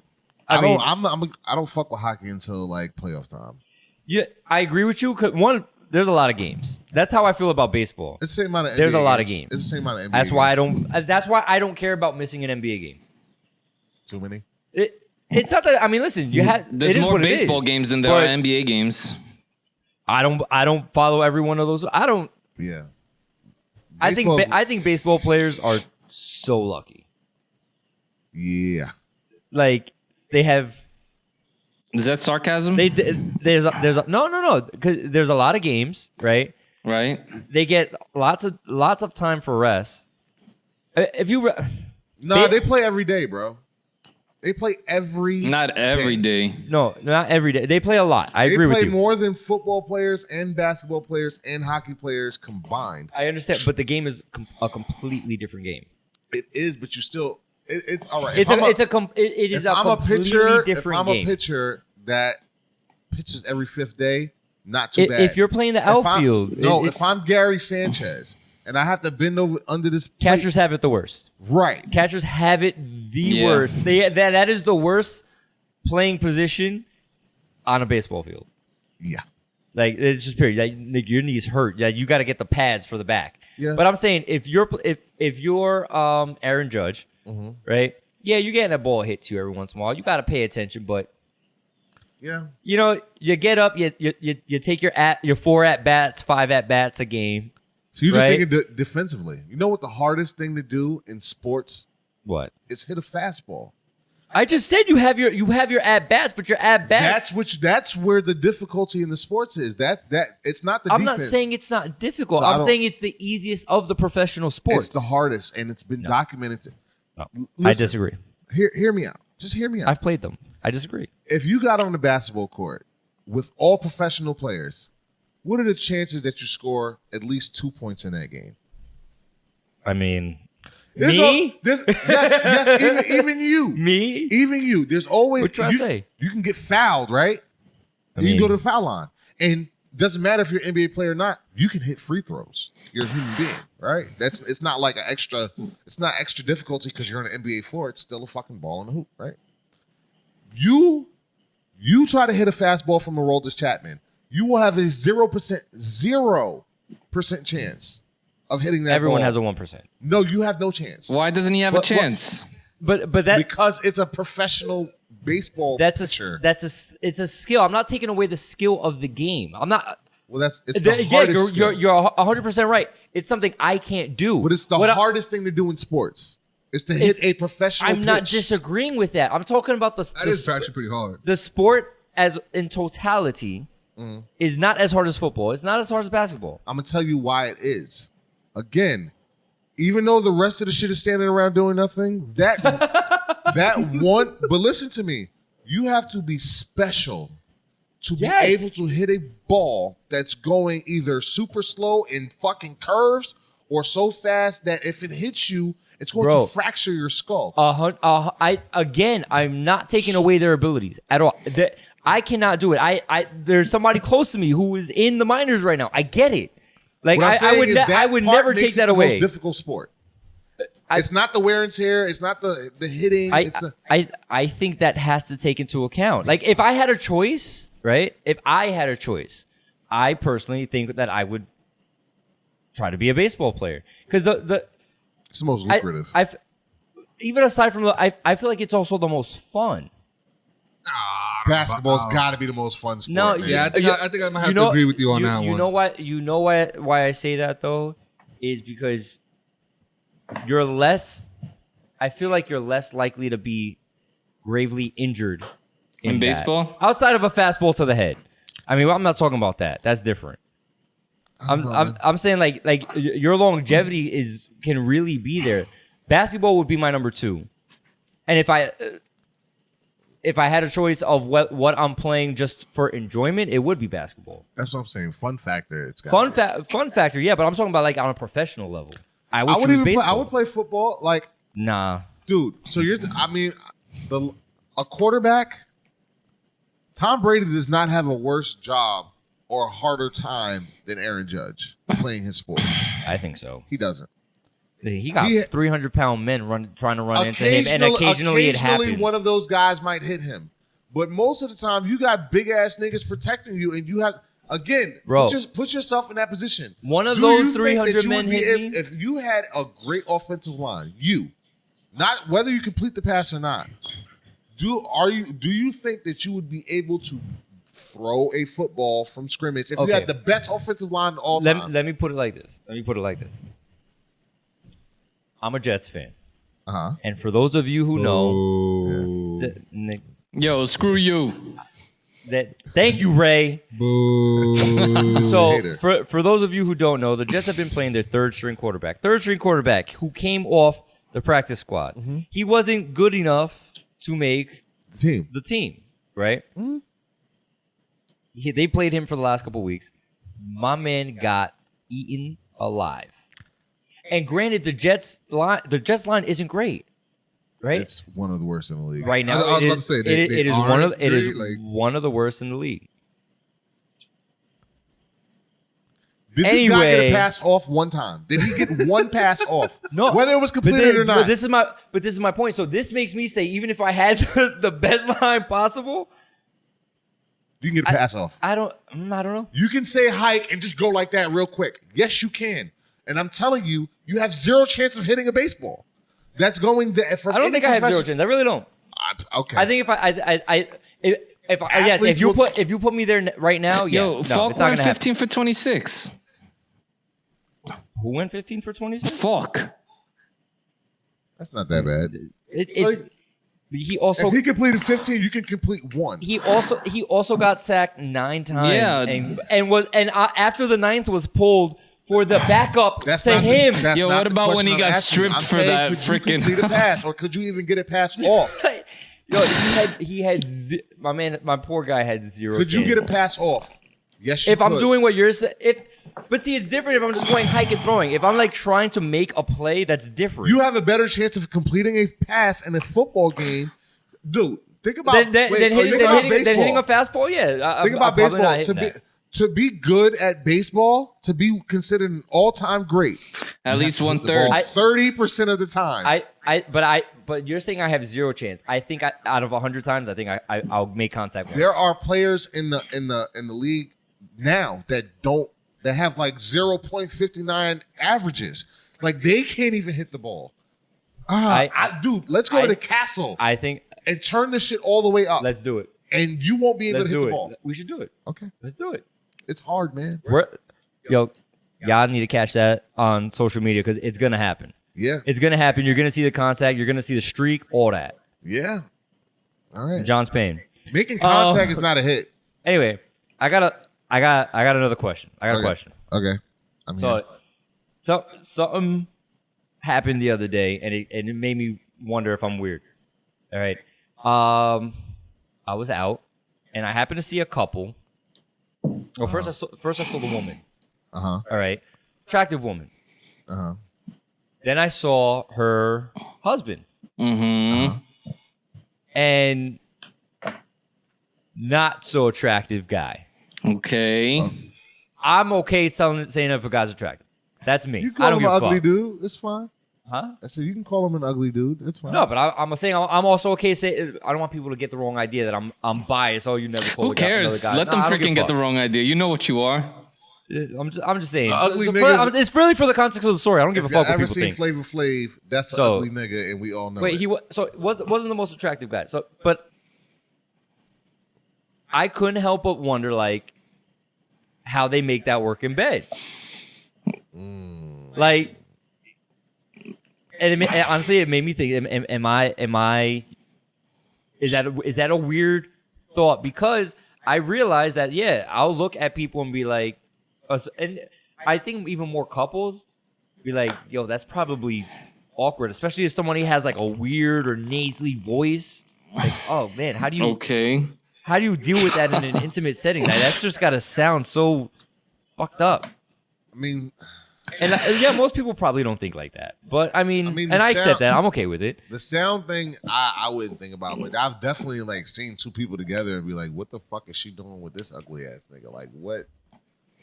I mean- I don't fuck with hockey until like playoff time. Yeah, I agree with you. 'Cause one, there's a lot of games. That's how I feel about baseball. It's the same amount of NBA There's a lot of games. games. It's the same amount of NBA That's why games. That's why I don't care about missing an NBA game. Too many? It's not that. I mean, listen, There's it is more what it baseball is. games than there are But NBA games. I don't follow every one of those. I don't. Yeah. I think Baseball's- baseball players are so lucky. Yeah. Like they have. Is that sarcasm? There's no because there's a lot of games, right? Right? They get lots of time for rest. If you No, they play every day, bro. They play every Not every day. no, not every day. They play a lot. I agree with They you. play more than football players and basketball players and hockey players combined. I understand, but the game is a completely different game. It is, but you still it's all right. It is if a I'm a completely pitcher, different if I'm game. a pitcher that pitches every fifth day, not too bad. If you're playing the outfield, if I'm Gary Sanchez and I have to bend over under this plate, catchers have it the worst. right? Catchers have it the worst. That is the worst playing position on a baseball field. Yeah, Like it's just period. Like your knees hurt. Yeah, you got to get the pads for the back. Yeah. But I'm saying if you're Aaron Judge, right, Yeah, you're getting a ball hit to you every once in a while. You got to pay attention, but Yeah. you know, you get up, you take your 4 at bats, 5 at bats a game. So you're just right? thinking defensively. You know what the hardest thing to do in sports What? is hit a fastball. I just said you have your at bats, but your at bats. That's where the difficulty in the sports is. That it's not the I'm defense. not saying it's not difficult. So I'm saying it's the easiest of the professional sports. It's the hardest, and it's been documented. No, Listen, I disagree. Hear me out. Just hear me out. I've played them. I disagree. If you got on the basketball court with all professional players, what are the chances that you score at least 2 points in that game? I mean, Yes, even you. Me? Even you. There's always What you trying to say? You can get fouled, right? You can go to the foul line. And doesn't matter if you're an NBA player or not, you can hit free throws. You're a human being, right? It's not like it's not extra difficulty because you're on an NBA floor. It's still a fucking ball in the hoop, right? You try to hit a fastball from Aroldis Chapman, you will have a 0% chance of hitting that Everyone ball. has a 1%. No, you have no chance. Why doesn't he have a chance? But that Because it's a professional baseball pitcher. It's a skill. I'm not taking away the skill of the game. I'm not. Well, it's the hardest skill. You're 100% right. It's something I can't do. But it's the hardest thing to do in sports. Is to hit a professional I'm not pitch. disagreeing with that. I'm talking about That is actually pretty hard. the sport as in totality is not as hard as football. It's not as hard as basketball. I'm going to tell you why it is. Again, even though the rest of the shit is standing around doing nothing, that one, but listen to me, you have to be special to be able to hit a ball that's going either super slow in fucking curves or so fast that if it hits you, it's going to fracture your skull. I'm not taking away their abilities at all. I cannot do it. There's somebody close to me who is in the minors right now. I get it. Like I would never take that away. Most difficult sport. It's not the wear and tear. It's not the hitting. I think that has to take into account. Like if I had a choice, right? If I had a choice, I personally think that I would try to be a baseball player because it's the most lucrative. Even aside from I feel like it's also the most fun. Basketball's got to be the most fun sport. No, man. Yeah, I think I might have to agree with you on that one. You know why I say that though is because I feel like you're less likely to be gravely injured in baseball outside of a fastball to the head. I mean, I'm not talking about that. That's different. I'm saying like your longevity can really be there. Basketball would be my number 2, and if I had a choice of what I'm playing just for enjoyment, it would be basketball. That's what I'm saying. Fun factor. It's fun factor. Yeah, but I'm talking about like on a professional level. I would play football. Like nah, dude. So a quarterback. Tom Brady does not have a worse job or a harder time than Aaron Judge playing his sport. I think so. He doesn't. He got 300-pound men trying to run into him, and occasionally it happens. One of those guys might hit him, but most of the time you got big ass niggas protecting you, and you have put yourself in that position. One of those 300 men hit me? If you had a great offensive line, not whether you complete the pass or not. Do you think that you would be able to throw a football from scrimmage if you had the best offensive line of all time? Let me put it like this. I'm a Jets fan. And for those of you who know, yo, screw you. Thank you, Ray. Boo. So for those of you who don't know, the Jets have been playing their third string quarterback who came off the practice squad. Mm-hmm. He wasn't good enough to make the team, right? Mm-hmm. They played him for the last couple of weeks. My man got eaten alive. And granted, the Jets line isn't great, right? It's one of the worst in the league right now. I was about to say it is one of the worst in the league. Did this guy get a pass off one time? Did he get one pass off? No, whether it was completed or not. But this is my point. So this makes me say, even if I had the best line possible, you can get a pass off. I don't know. You can say hike and just go like that real quick. Yes, you can. And I'm telling you, you have zero chance of hitting a baseball. That's going there. I don't think I have 0 chance. I really don't. Okay. I think if you put me there right now, Falk went 15 for 26. Who went 15 for 26? Falk. That's not that bad. He also if he completed 15, you can complete 1. He also got sacked 9 times. Yeah. and after the 9th was pulled for the backup to him. What about when he got stripped for that freaking complete a pass, or could you even get a pass off? My poor guy had 0. Could you get a pass off? Yes, you if could. I'm doing what you're saying. But see, it's different if I'm just going hike and throwing. If I'm like trying to make a play, that's different. You have a better chance of completing a pass in a football game, dude. Think about hitting a fastball. Yeah, think about baseball. To be good at baseball, to be considered an all-time great, at least 1/3, 30% of the time. But you're saying I have 0 chance. I think out of 100 times, I think I'll make contact once. There are players in the league now that have like 0.59 averages. Like they can't even hit the ball. Dude, let's go to the castle. I think and turn this shit all the way up. Let's do it. And you won't be able to hit the ball. We should do it. Okay, let's do it. It's hard, man. Y'all need to catch that on social media because it's gonna happen. Yeah, it's gonna happen. You're gonna see the contact. You're gonna see the streak. All that. Yeah. All right. John's pain. Making contact is not a hit. Anyway, I got another question. I got a question. Okay. So something happened the other day, and it made me wonder if I'm weird. All right. I was out, and I happened to see a couple. Well, first I saw the woman. All right. Attractive woman. Then I saw her husband. And not so attractive guy. Okay. I'm okay saying if a guy's attractive. That's me. You call him an ugly dude. It's fine. Huh? I said you can call him an ugly dude. It's fine. No, but I'm saying I'm also okay saying I don't want people to get the wrong idea that I'm biased. Oh, you never call. Who cares? Let them freaking get the wrong idea. You know what you are. I'm just saying. Ugly niggas, it's really for the context of the story. I don't give a fuck what people think. If you ever seen Flavor Flav, that's an ugly nigga, and we all know. Wait, wasn't the most attractive guy. But I couldn't help but wonder, like, how they make that work in bed. Like, and honestly, it made me think: Am I? Is that a weird thought? Because I realized that I'll look at people and be like, and I think even more couples be like, yo, that's probably awkward, especially if somebody has like a weird or nasally voice. Like, oh man, how do you deal with that in an intimate setting? Like, that's just gotta sound so fucked up. I mean, and most people probably don't think like that, but I mean and I accept that. I'm okay with it. The sound thing, I wouldn't think about, but I've definitely like seen two people together and be like, what the fuck is she doing with this ugly ass nigga? Like, what?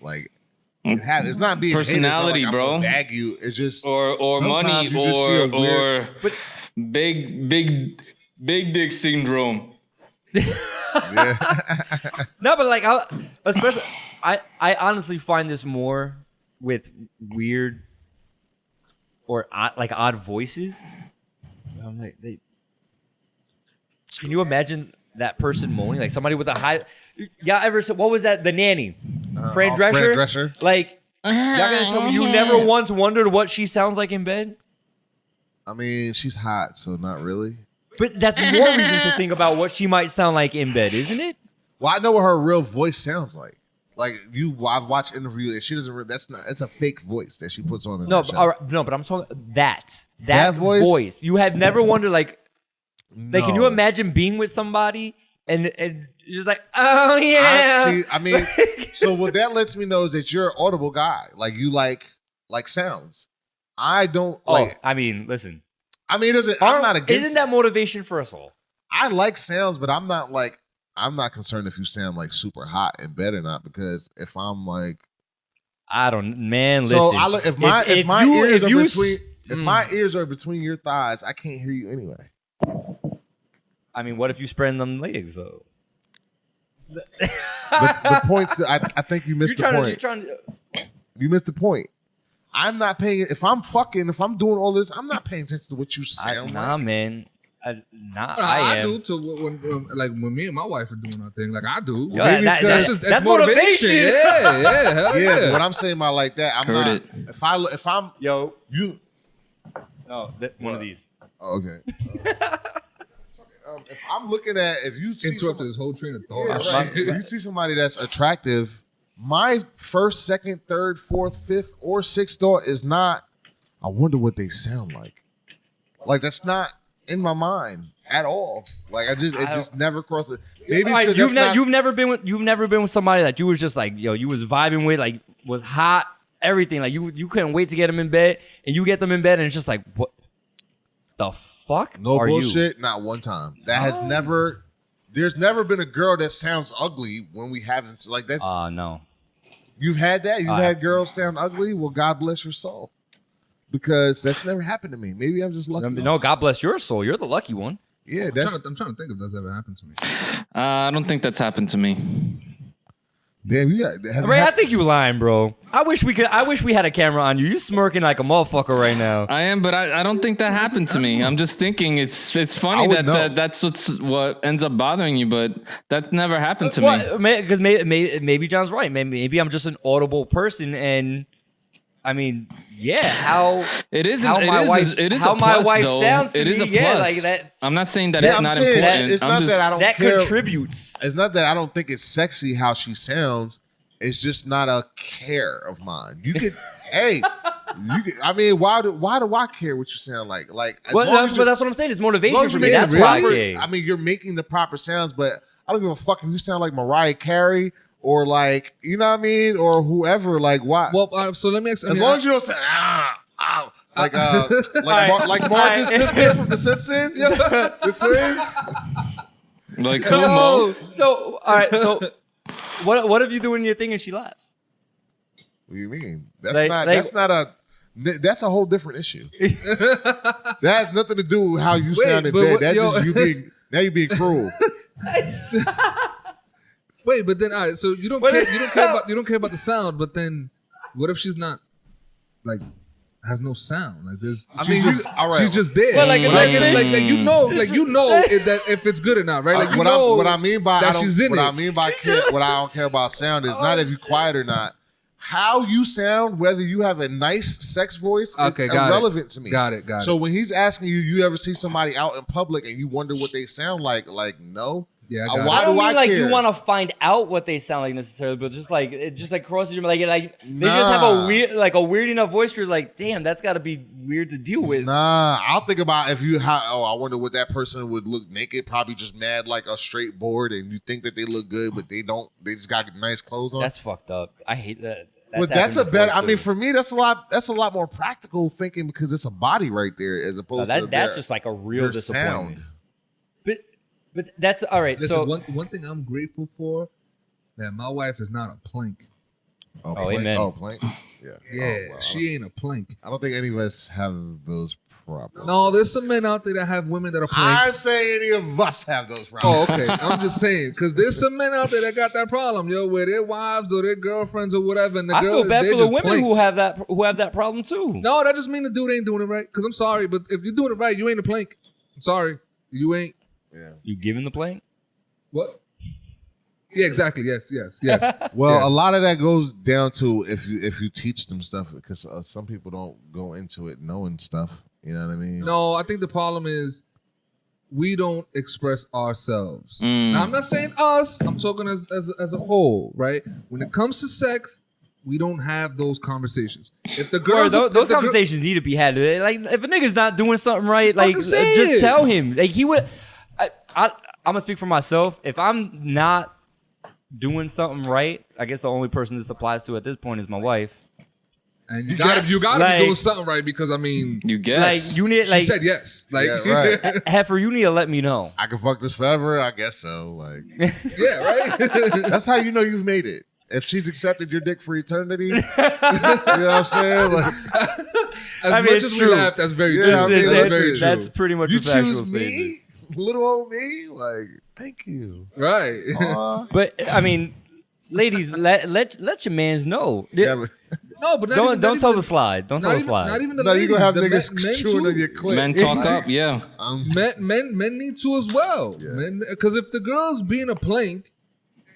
Like, it's not being personality, like, bro. Bag you. It's just or money or big dick syndrome. Yeah. No, but like, I honestly find this more with weird or odd voices. I'm like, can you imagine that person moaning, like somebody with a high? Y'all ever said, what was that? The nanny, Fran Drescher. Like, y'all gonna tell me you never once wondered what she sounds like in bed? I mean, she's hot, so not really. But that's more reason to think about what she might sound like in bed, isn't it? Well, I know what her real voice sounds like. Like I've watched interviews, and she doesn't. It's a fake voice that she puts on. But I'm talking that voice. You have never wondered, like, can you imagine being with somebody and you're just like, oh yeah. I mean, so what that lets me know is that you're an audible guy. Like you like sounds. I don't. I mean, listen. I mean, I'm not against. Isn't that motivation for us all? I like sounds, but I'm not concerned if you sound like super hot in bed or not, because if I'm like, listen. So if my ears are between your thighs, I can't hear you anyway. I mean, what if you spread them legs though? The points that I think you missed the point. You missed the point. I'm not paying. If I'm doing all this, I'm not paying attention to what you sound Nah, like. man. I am. do to when me and my wife are doing our thing. Like I do. Yo, Maybe that's motivation. Yeah. Yeah, but I'm saying by like that. I'm Heard not. it. If I'm Yo. you. No, one of these. Oh, okay. If I'm looking at if you see Interrupted this whole train of thought. yeah, right. If you see somebody that's attractive, my first, second, third, fourth, fifth, or sixth thought is not. I wonder what they sound like. Like that's not in my mind at all. Like it just never crossed it. Maybe Like, it's you've never been with somebody that you was just like, yo, you was vibing with, like was hot, everything. Like you couldn't wait to get them in bed, and you get them in bed, and it's just like, what the fuck? no are bullshit. You? Not one time. That has never. There's never been a girl that sounds ugly when we haven't. Like that's. No. You've had that. You've had girls sound ugly. Well, God bless your soul, because that's never happened to me. Maybe I'm just lucky. No, God bless your soul. You're the lucky one. Yeah, I'm trying to think if that's ever happened to me. I don't think that's happened to me. Damn, you got. Ray, I think you lying, bro. I wish we had a camera on you. You smirking like a motherfucker right now. I am, but I don't think that happened to me. I'm just thinking it's funny that's what ends up bothering you, but that never happened to me. Because maybe John's right. Maybe I'm just an audible person, and I mean, yeah, how it is. How my wife sounds to it is me, a plus. yeah, like that. I'm not saying that Yeah, it's I'm not saying important. it's not that I don't that care. contributes. It's not that I don't think it's sexy how she sounds. It's just not a care of mine. You could, I mean, why do I care what you sound like? Like, But that's what I'm saying. It's motivation for me. That's making why I proper- care. I mean, you're making the proper sounds, but I don't give a fuck if you sound like Mariah Carey or like, you know what I mean, or whoever. Like, why? Well, so let me ask. As long as you don't say like Marge's sister from The Simpsons, the twins. Like who, Mo? So all right. So what if you doing your thing and she laughs? What do you mean? That's a whole different issue. That has nothing to do with how you sound in bed. That's just you're being cruel. Wait, but then all right. So you don't care about the sound. But then, what if she's not like has no sound? Like there's. She's just there. Well, like you know that if it's good or not, right? Like what I mean by that she's in it. what I don't care about sound is not if you quiet or not. How you sound, whether you have a nice sex voice, is irrelevant to me. Got it. So when he's asking you ever see somebody out in public and you wonder what they sound like no. Yeah, why do I care? You want to find out what they sound like necessarily, but just like it just like crosses your mind. They just have a weird enough voice. Where you're like, damn, that's got to be weird to deal with. Nah, I'll think about I wonder what that person would look naked. Probably just mad like a straight board, and you think that they look good, but they don't. They just got nice clothes on. That's fucked up. I hate that. That's a better. I mean, for me, that's a lot more practical thinking because it's a body right there as opposed to that's just like a real disappointment. Sound. But that's all right. Listen, so one thing I'm grateful for that my wife is not a plank. Amen. Oh, plank. Yeah. Yeah, she ain't a plank. I don't think any of us have those problems. No, there's some men out there that have women that are planks. I'm saying any of us have those problems. Oh, okay. So I'm just saying because there's some men out there that got that problem, with their wives or their girlfriends or whatever. And I feel bad for the women who have that problem too. No, that just mean the dude ain't doing it right. Because I'm sorry, but if you're doing it right, you ain't a plank. I'm sorry, you ain't. Yeah. You giving the plank? What? Yeah, exactly. Yes. Well, yes. a lot of that goes down to if you teach them stuff because some people don't go into it knowing stuff. You know what I mean? No, I think the problem is we don't express ourselves. Now, I'm not saying us. I'm talking as a whole, right? When it comes to sex, we don't have those conversations. If the girls, those conversations need to be had. Like if a nigga's not doing something right, like just tell him. Like he would. I'm gonna speak for myself. If I'm not doing something right, I guess the only person this applies to at this point is my wife. And you gotta be doing something right because I mean, you guess. Like you need. She said yes. Like yeah, right. Heifer, you need to let me know. I can fuck this forever. I guess so. Like yeah, right. That's how you know you've made it. If she's accepted your dick for eternity, you know what I'm saying? Like, much as we laugh, that's very true. I mean, that's very true. That's pretty much you a factual choose me, statement. little old me. Like, thank you. Right. But I mean, ladies, let your mans know. Yeah, but No, but don't tell the slide. Don't tell the slide. Not even the No, ladies. you gonna have the niggas chewing on your clip. Men talk up, yeah. Men need to as well. Yeah. Because if the girl's being a plank,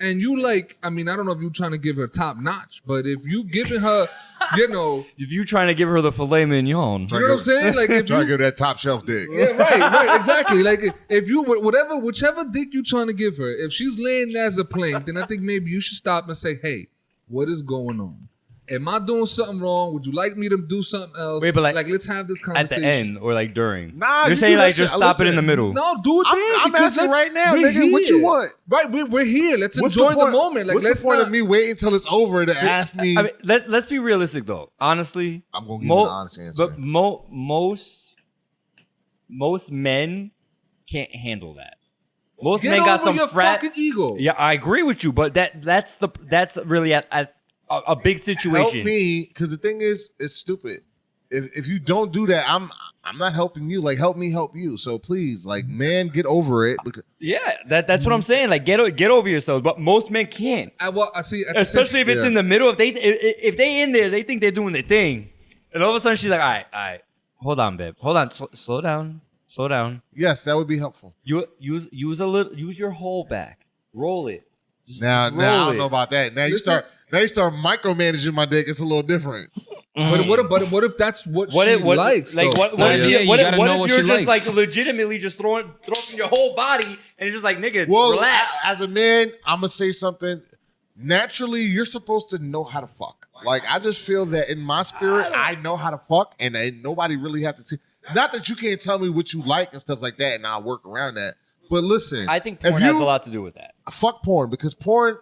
and you like, I mean, I don't know if you're trying to give her top notch, but if you giving her, you know, if you trying to give her the filet mignon, you know what I'm saying? Like if try to you, give that top shelf dick. yeah, right, exactly. Like if you whichever dick you trying to give her, if she's laying as a plank, then I think maybe you should stop and say, hey, what is going on? Am I doing something wrong? Would you like me to do something else? Wait, but like let's have this at conversation. the end or like during. Nah, you're you saying do that like shit. just stop it in the Listen, middle. No, do it then. I'm because asking right now, we're nigga. What you here. want? Right, we're here. Let's What's enjoy the point- moment. Like, what's let's the point not. of me waiting until it's over to ask me? I mean, let's be realistic though. Honestly, I'm gonna give you the honest answer. But most men can't handle that. Most Get men over got some your frat fucking ego. Yeah, I agree with you, but that's really at a big situation. Help me, because the thing is, it's stupid. If you don't do that, I'm not helping you. Like, help me help you. So please, like, man, get over it. Yeah, that's what I'm saying. Like, get over yourselves. But most men can't. I see. Especially if it's Yeah. in the middle. If they in there, they think they're doing their thing, and all of a sudden she's like, all right, hold on, babe, hold on, slow down. Yes, that would be helpful. You use your whole back, roll it. Now roll I don't it. know about that. Now you Listen- start micromanaging my dick. It's a little different. But what if that's what she likes? Like though? what Nah, if yeah, you- you what gotta know if what you're she just likes. like legitimately just throwing your whole body and it's just like nigga Well, relax. as a man, I'm gonna say something. Naturally, you're supposed to know how to fuck. Like, I just feel that in my spirit, I know how to fuck, and ain't nobody really have to. Not that you can't tell me what you like and stuff like that, and I'll work around that. But listen, I think if porn has a lot to do with that. fuck porn, because porn.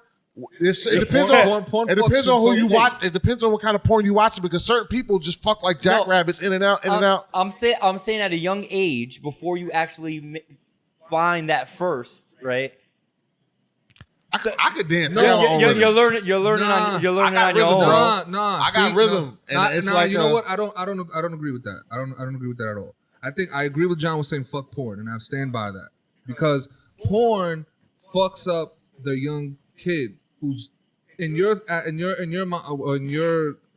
It depends porn it depends fucks on who you. you watch. It depends on what kind of porn you watching, because certain people just fuck like jackrabbits in and out, in and out. I'm saying at a young age before you actually find that first, right? I could dance. No, I got my own You're rhythm. learning Nah. on your I got own. rhythm, bro. Nah. I got rhythm, and it's like you know what? I don't agree with that. I don't agree with that at all. I think I agree with John was saying fuck porn, and I stand by that because porn fucks up the young kid who's in your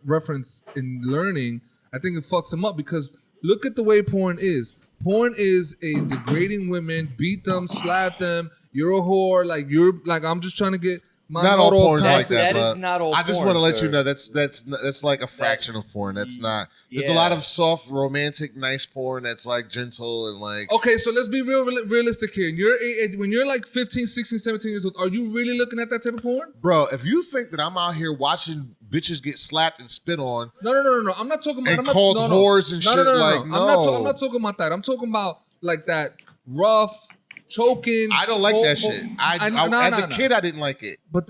reference in learning. I think it fucks him up because look at the way porn is. Porn is a degrading women, beat them, slap them. You're a whore. Like I'm just trying to get my Not all note off porn's like concept. that, That is but not all I just porn, want to let sir. you know that's like a fraction of porn. That's not. There's a Yeah. lot of soft, romantic, nice porn that's like gentle and like. Okay, so let's be realistic here. When you're like 15, 16, 17 years old, are you really looking at that type of porn? Bro, if you think that I'm out here watching bitches get slapped and spit on, No. I'm not talking about. And I'm not, called no, whores and shit, like, I'm no. not talking about that. I'm talking about like that rough, choking. I don't like that shit. As a kid, I didn't like it. But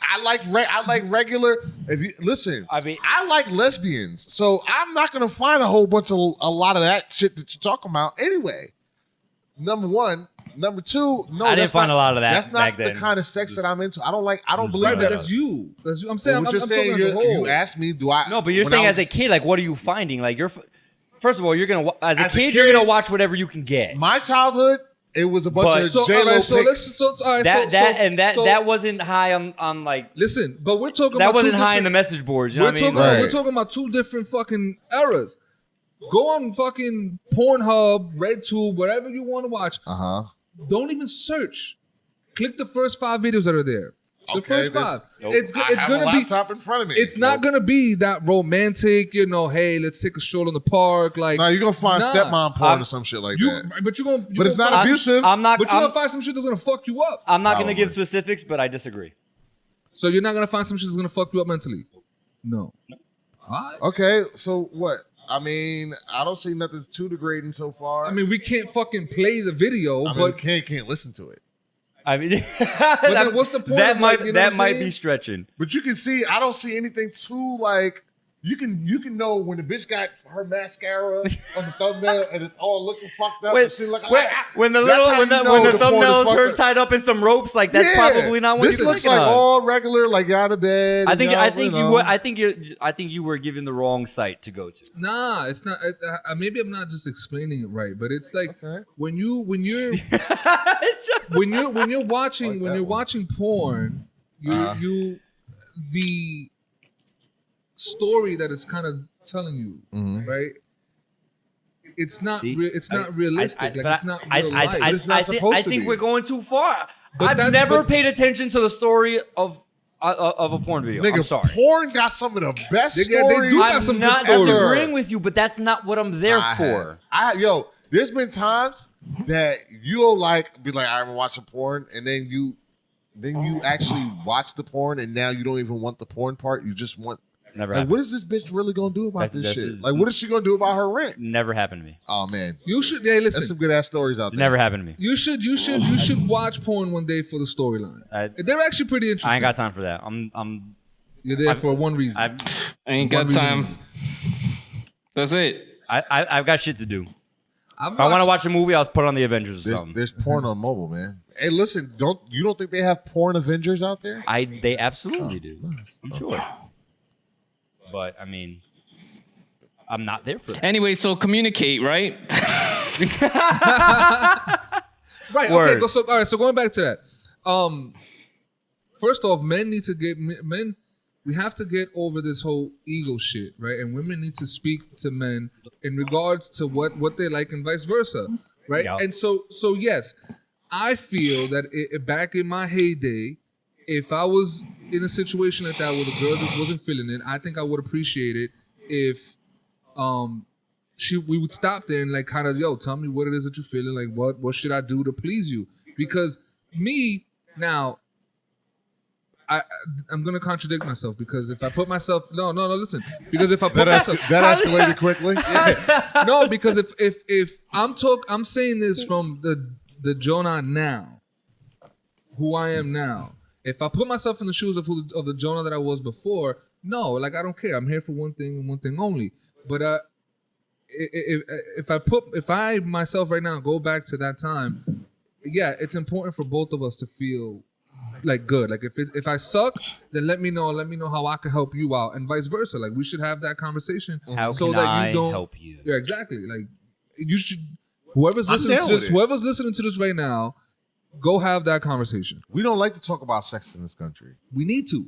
I like regular. If you listen, I mean- I like lesbians, so I'm not gonna find a lot of that shit that you're talking about anyway. Number one, number two, no, I didn't that's find not- a lot of that That's not back then. the kind of sex that I'm into. I don't believe right, that. but that's you. I'm saying. What I'm you're saying, talking as a whole. you asked me, do I? No, but you're when saying I as a kid, like, what are you finding? Like, first of all, you're gonna as a As a kid, you're kid- gonna watch whatever you can get. my childhood, it was a bunch But- of So, J all Lo right, so pics. That wasn't high on like Listen, but we're talking that about wasn't two high in the different- message boards. You know what I mean? Right. We're talking about two different fucking eras. Go on fucking Pornhub, RedTube, whatever you want to watch. Uh huh. Don't even search. Click the first 5 videos that are there. The Okay, first that's- 5. Nope. It's I have a gonna be. laptop in front of me. It's not gonna be that romantic. Hey, let's take a stroll in the park. Like, No, you're gonna find Nah. stepmom porn I'm- or some shit like you, that. but you're gonna. But it's not abusive. I'm not. But you're I'm, gonna find some shit that's gonna fuck you up. I'm not gonna Probably. give specifics, but I disagree. So you're not gonna find some shit that's gonna fuck you up mentally. No. Alright. Okay, so what? I mean, I don't see nothing too degrading so far. I mean, we can't fucking play the video, I mean, but can't listen to it. I mean, then what's the point That of, might like, you know what I'm might saying? be stretching. But you can see, I don't see anything too like. You can know when the bitch got her mascara on the thumbnail and it's all looking fucked up. and shit like, When the that's little how when you the, know when the the porn is thumbnails fucked are up. tied up in some ropes, like that's Yeah. probably not what This you're looks thinking like of. all regular, like you out of bed. I think you know, I think you know. would I think you were given the wrong site to go to. nah, it's not. Maybe I'm not just explaining it right, but it's like Okay. when you're watching Like that one. watching porn, the story that it's kind of telling you, right? It's not. It's not realistic. It's not real life. It's not supposed I to think be. we're going too far. But I've never paid attention to the story of a porn video. Nigga, I'm sorry. porn got some of the best They stories. do got I'm some not good stories. disagreeing with you, but that's not what I'm there for. There's been times that you'll be like, I haven't watched a porn, and then you actually watch the porn, and now you don't even want the porn part. You just want. Never Like, happened. what is this bitch really gonna do about this shit? is- Like, what is she gonna do about her rent? Never happened to me. Oh man, You should. Hey, that's some listen. good ass stories out there. Never happened to me. You should watch porn one day for the storyline. They're actually pretty interesting. I ain't got time for that. I'm You're there for one reason. I Ain't got time. That's it. I've got shit to do. I've If I want to watched- watch a movie, I'll put on the Avengers or something. There's porn on mobile, man. Hey, listen, you don't think they have porn Avengers out there? They absolutely do. I'm sure. But I mean, I'm not there for that. Anyway, so communicate, right? Right. Word. Okay. So all right. So going back to that. First off, men need to get men. We have to get over this whole ego shit, right? And women need to speak to men in regards to what they like and vice versa, right? Yeah. And so yes, I feel that back in my heyday, if I was in a situation like that where the girl just wasn't feeling it, I think I would appreciate it if we would stop there and like kind of, yo, tell me what it is that you're feeling, like what should I do to please you? Because me now, I'm gonna contradict myself, because if I put myself listen, because if I put myself That escalated quickly. no, because if I'm saying this from the Jonah now, who I am now. If I put myself in the shoes of the Jonah that I was before, no, like I don't care. I'm here for one thing and one thing only. But if I myself right now go back to that time, yeah, it's important for both of us to feel like good. Like if I suck, then let me know how I can help you out, and vice versa. Like we should have that conversation How so can that I you don't help you? Yeah, exactly. Like you should. Whoever's I'm listening down to with this, it. whoever's listening to this right now, go have that conversation. We don't like to talk about sex in this country. We need to.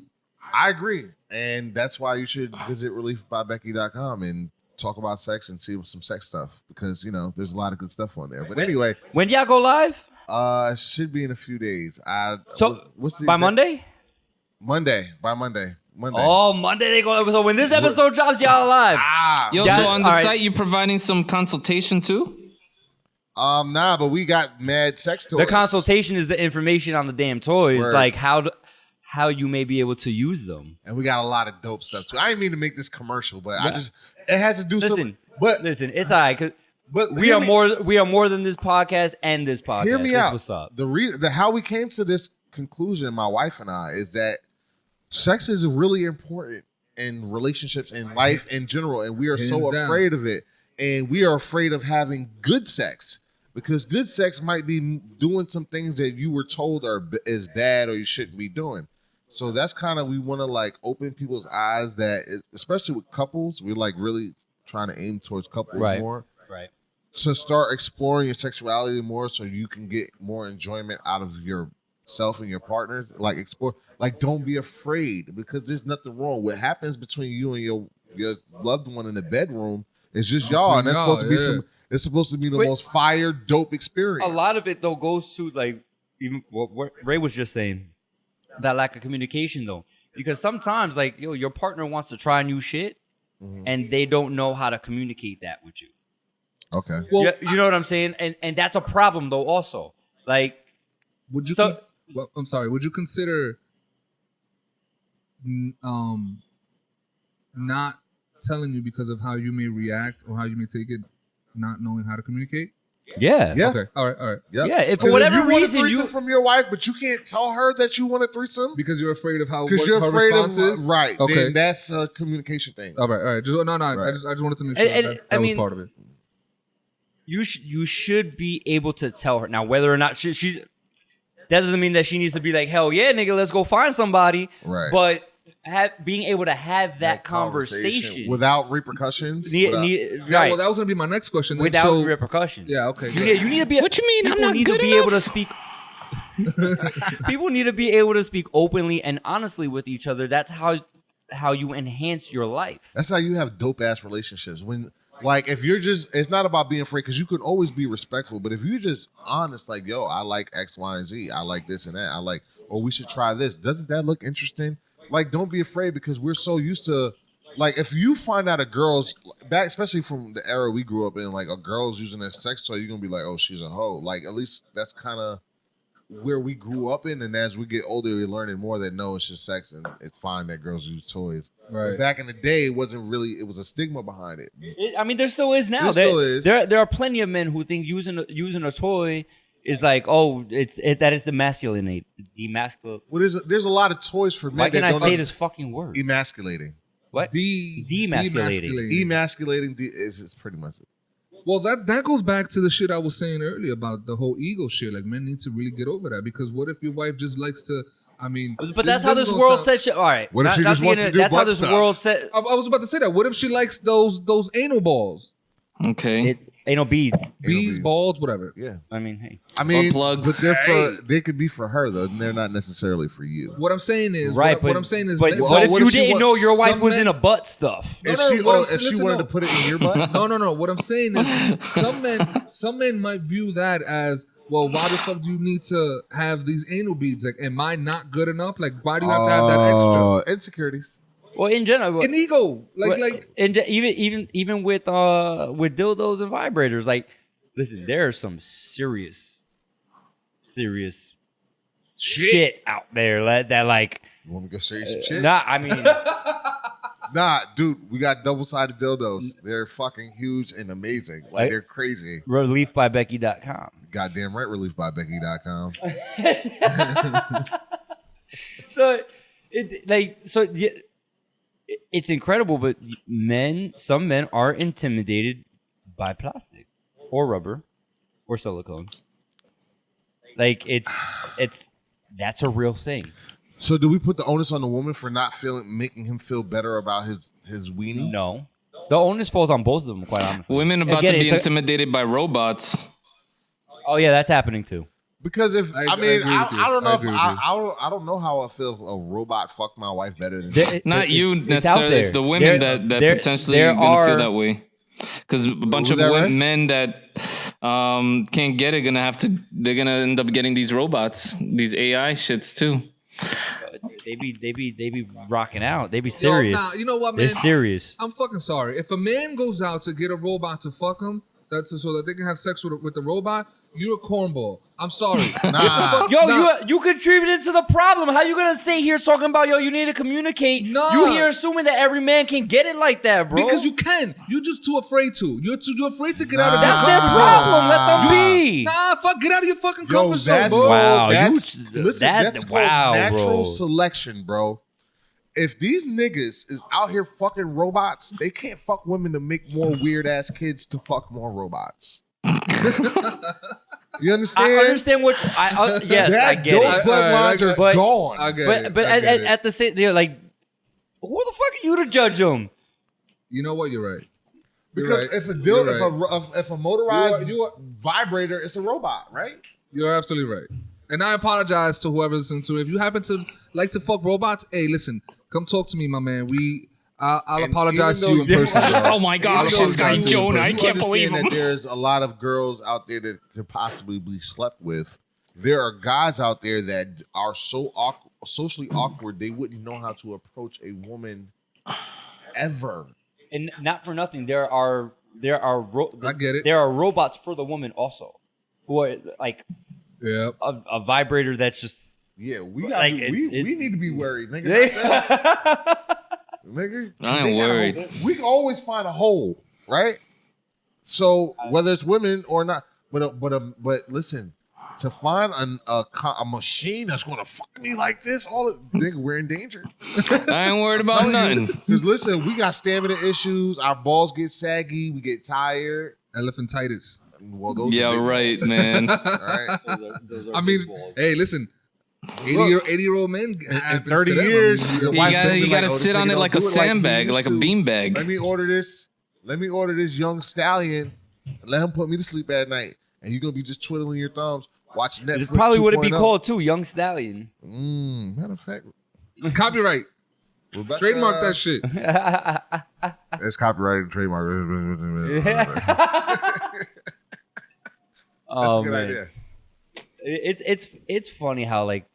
I agree. And that's why you should visit reliefbybecky.com and talk about sex and see some sex stuff, because, there's a lot of good stuff on there. But anyway, When do y'all go live? it should be in a few days. What's the By exact- Monday? By Monday. Oh, Monday they go. So when this episode drops, y'all live. Yo, Yeah, so on the all right. site, you providing some consultation too? Nah, but we got mad sex toys. The consultation is the information on the damn toys, Word. like how you may be able to use them. And we got a lot of dope stuff too. I didn't mean to make this commercial, but it has to do Listen, something. But it's all right. 'Cause but we are more than this podcast and this podcast. Hear me That's out. what's up? How we came to this conclusion, my wife and I, is that sex is really important in relationships and life in general, and we are Hands so down. afraid of it, and we are afraid of having good sex, because good sex might be doing some things that you were told is bad or you shouldn't be doing. So that's kind of, we want to open people's eyes that, especially with couples, we're really trying to aim towards couples Right. more. Right. To start exploring your sexuality more, so you can get more enjoyment out of yourself and your partners. Explore, don't be afraid, because there's nothing wrong. What happens between you and your loved one in the bedroom is just y'all, and that's y'all, supposed to be yeah. it's supposed to be the Wait. most fire, dope experience. A lot of it though goes to even what Ray was just saying, that lack of communication though, because sometimes your partner wants to try new shit, and they don't know how to communicate that with you. Okay. Well, You know what I'm saying? And that's a problem though also. would you? So- I'm sorry. Would you consider not telling you because of how you may react or how you may take it, not knowing how to communicate? Yeah. Yeah. Okay. All right. Yep. Yeah, if for 'Cause whatever you want a reason threesome from your wife, but you can't tell her that you want a threesome Because you're afraid of because you're her afraid response of is? right. Okay. Then that's a communication thing. All right. Just, no. Right. I just wanted to make sure And- that I was mean- part of it. you should be able to tell her. Now, whether or not she that doesn't mean that she needs to be like, hell yeah, nigga, let's go find somebody. Right. But being able to have that conversation without repercussions. right. Yeah, well, that was gonna be my next question. Then. without So- repercussions. Yeah. Okay. You need to be. What you mean? I'm people not need good to be enough? able to speak. People need to be able to speak openly and honestly with each other. That's how how you enhance your life. That's how you have dope ass relationships. When like if you're just, it's not about being afraid because you can always be respectful. But if you're just honest, like yo, I like X, Y, and Z. I like this and that. I like, oh, we should try this. Doesn't that look interesting? Like, don't be afraid because we're so used to. Like, if you find out a girl's back, especially from the era we grew up in, like a girl's using a sex toy, you're gonna be like, oh, she's a hoe. Like, at least that's kind of where we grew up in. And as we get older, we're learning more that no, it's just sex and it's fine that girls use toys. Right. But back in the day, it wasn't really. It was a stigma behind it. I mean, there still is now. There still is. There are plenty of men who think using a toy is like, oh, that is demasculate. Well, there's a lot of toys for men. Why can that I don't say this fucking word? Emasculating. What? Demasculating. Emasculating is pretty much it. Well, that goes back to the shit I was saying earlier about the whole ego shit. Like, men need to really get over that because what if your wife just likes to? I mean, But that's how this world says shit. All right. What if she just wants to do That's how butt this stuff? world said. I was about to say that. What if she likes those anal balls, Okay. Ain't no beads. bees, balls, whatever? Yeah. I mean, hey. I mean, plugs. but they could be for her though, and they're not necessarily for you. What I'm saying is, Right, what I'm saying is, but men- what if what you if she didn't know wants your wife some was men- into butt stuff? No, If no, she, what I'm if saying- she listen, wanted no. to put it in your butt, No. What I'm saying is, some men might view that as, well, why the fuck do you need to have these anal beads? Like, am I not good enough? Like, why do you have to have that extra? Insecurities. Well, in general, An ego, like even with dildos and vibrators, like, listen, there are some serious shit out there that like. You want me to go show you some shit? Nah, I mean, Nah, dude, we got double-sided dildos. They're fucking huge and amazing. Like, they're crazy. reliefbybecky.com. Goddamn right, reliefbybecky.com. It's incredible, but some men are intimidated by plastic or rubber or silicone. Like that's a real thing. So do we put the onus on the woman for not making him feel better about his weenie? No, the onus falls on both of them. Quite honestly, Women about Again, to be it's a- intimidated by robots. Oh yeah, that's happening too. Because if I I agree mean with you. I don't know I if agree with you. I don't know how I feel if a robot fucked my wife better than Not you it's out necessarily. It's there. the women There- that there- potentially there gonna are- feel that way. Because a bunch of Was that right? men that can't get it they're gonna end up getting these robots, these AI shits too. They be rocking out. They be serious. Nah, you know what, They're man? serious. I'm fucking sorry. If a man goes out to get a robot to fuck him, so that they can have sex with the robot, you're a cornball. I'm sorry. Nah. You contributed to the problem. How you gonna sit here talking about you need to communicate? Nah. You here assuming that every man can get it like that, bro? Because you can. You're just too afraid to. You're afraid to get out of That's your their fucking problem. Let them be. Nah, fuck, get out of your fucking Yo, comfort zone, that's bro. Wow, Listen, that's called wow, natural bro. selection, bro. If these niggas is out here fucking robots, they can't fuck women to make more weird ass kids to fuck more robots. You understand? I understand what. Yes, that I get dope it. bloodlines are But- gone. I get it. But I get it. at the same, they're like, who the fuck are you to judge them? You know what? You're right. You're Because right. if a motorized You are- vibrator, it's a robot, right? You're absolutely right. And I apologize to whoever's listening to it. If you happen to like to fuck robots, hey, listen, come talk to me, my man. I'll And apologize to even you in though you- person. bro. Oh my gosh, I'll this guy apologize to you in Jonah, I person. can't believe understand him. that there's a lot of girls out there that could possibly be slept with. There are guys out there that are so socially awkward they wouldn't know how to approach a woman ever. And not for nothing, there are I get it. There are robots for the woman also, who are like Yep. a vibrator that's just. Yeah, we got Like, we it's- need to be worried, nigga. Not that. Nigga, I ain't they got a worried. hole. We can always find a hole, right? So whether it's women or not, but listen, to find a machine that's going to fuck me like this, nigga, we're in danger. I ain't worried about nothing. Because listen, we got stamina issues. Our balls get saggy. We get tired. Elephantitis. Well, those Yeah, are big right, balls, man. right? I mean, hey, listen. 80-year-old men in 30 years, the Why wife say saying You like, gotta oh, this sit on nigga it don't like a do it like he sandbag, used like a to. beanbag. Let me order this young stallion. And let him put me to sleep at night, and you're gonna be just twiddling your thumbs, watching Netflix. It's probably what it be 2.0. called too, Young Stallion. Matter of fact, Copyright. Rebecca. Trademark that shit. It's copyrighted and trademark. That's a good idea. It's funny how like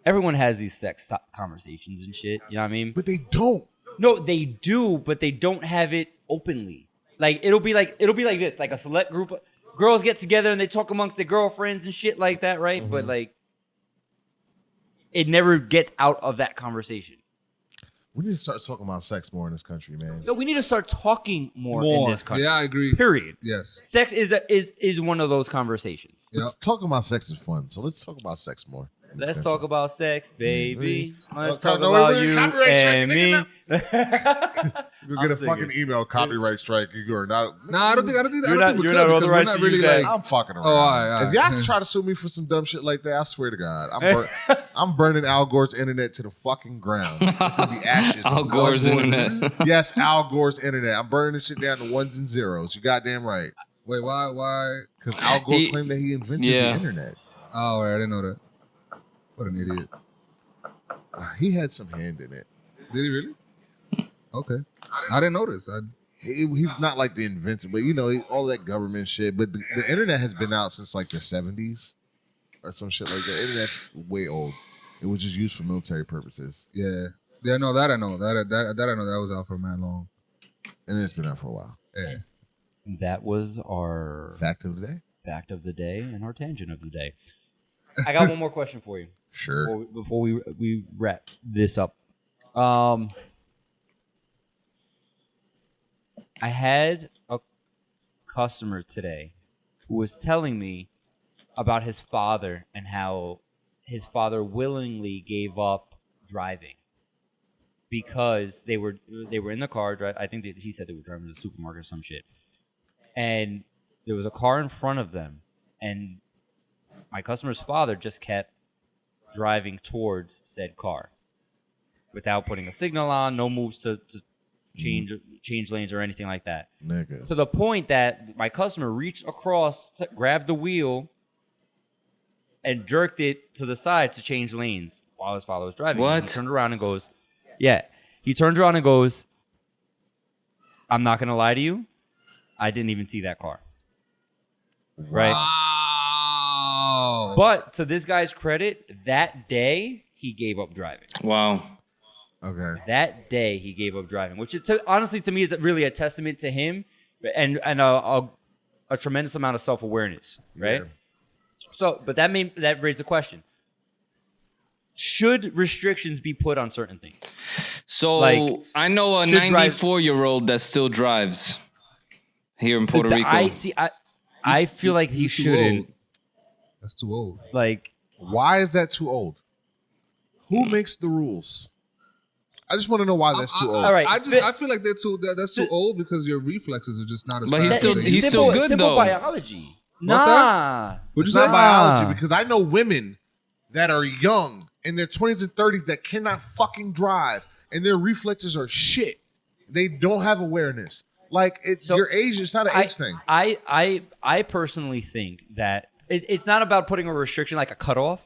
everyone has these sex conversations and shit. You know what I mean? But they don't. No, they do, but they don't have it openly. Like it'll be like this, like a select group of girls get together and they talk amongst their girlfriends and shit like that, right? But like it never gets out of that conversation. We need to start talking about sex more in this country, man. No, we need to start talking more in this country. Yeah, I agree. Period. Yes. Sex is one of those conversations. Yep. Let's talk about sex is fun, so let's talk about sex more. Let's talk about sex, baby. Let's Okay, talk no, about wait, you copyright strike, and nigga, me. You'll get a fucking email, copyright strike. You are not. Nah, I don't think we could you're not because we're authorized not to really use that. like. I'm fucking around. Oh, all right. If y'all try to sue me for some dumb shit like that, I swear to God, I'm burning Al Gore's internet to the fucking ground. It's gonna be ashes. Al Gore's internet. Yes, Al Gore's internet. I'm burning this shit down to ones and zeros. You goddamn right. Wait, why? Because Al Gore claimed that he invented the internet. Oh, all right, I didn't know that. What an idiot. He had some hand in it. Did he really? Okay. I didn't notice. He's not like the inventor, but you know, all that government shit. But the internet has been out since like the 70s or some shit like that. The internet's way old. It was just used for military purposes. Yeah. Yeah, no, that I know. That I know that was out for man long. And it's been out for a while. Yeah. That was our Fact of the day? fact of the day and our tangent of the day. I got one more question for you. Sure. Before we wrap this up. I had a customer today who was telling me about his father and how his father willingly gave up driving because they were in the car. I think he said they were driving to the supermarket or some shit, and there was a car in front of them, and my customer's father just kept driving towards said car without putting a signal on, no moves to change lanes or anything like that. Nigga. To the point that my customer reached across, grabbed the wheel, and jerked it to the side to change lanes while his father was driving. What? He turned around and goes, he turns around and goes, I'm not going to lie to you, I didn't even see that car. Right? Wow. But to this guy's credit, that day he gave up driving. Wow. Okay. That day he gave up driving, which is honestly to me is really a testament to him and a tremendous amount of self-awareness, right? Yeah. So, but that raised the question: should restrictions be put on certain things? So Like, I know a should drive- 94-year-old that still drives here in Puerto Rico. I feel like he He's too shouldn't. old. That's too old. Like, Why is that too old? Who makes the rules? I just want to know why that's too old. all right. I feel like that's too old because your reflexes are just not as But fast. he's still- as they he's used to still be. good, simple though. biology. What's Nah. What'd It's you say? not biology because I know women that are young in their 20s and 30s that cannot fucking drive and their reflexes are shit. They don't have awareness. Like So, your age is not an age thing. I personally think that it's not about putting a restriction like a cutoff,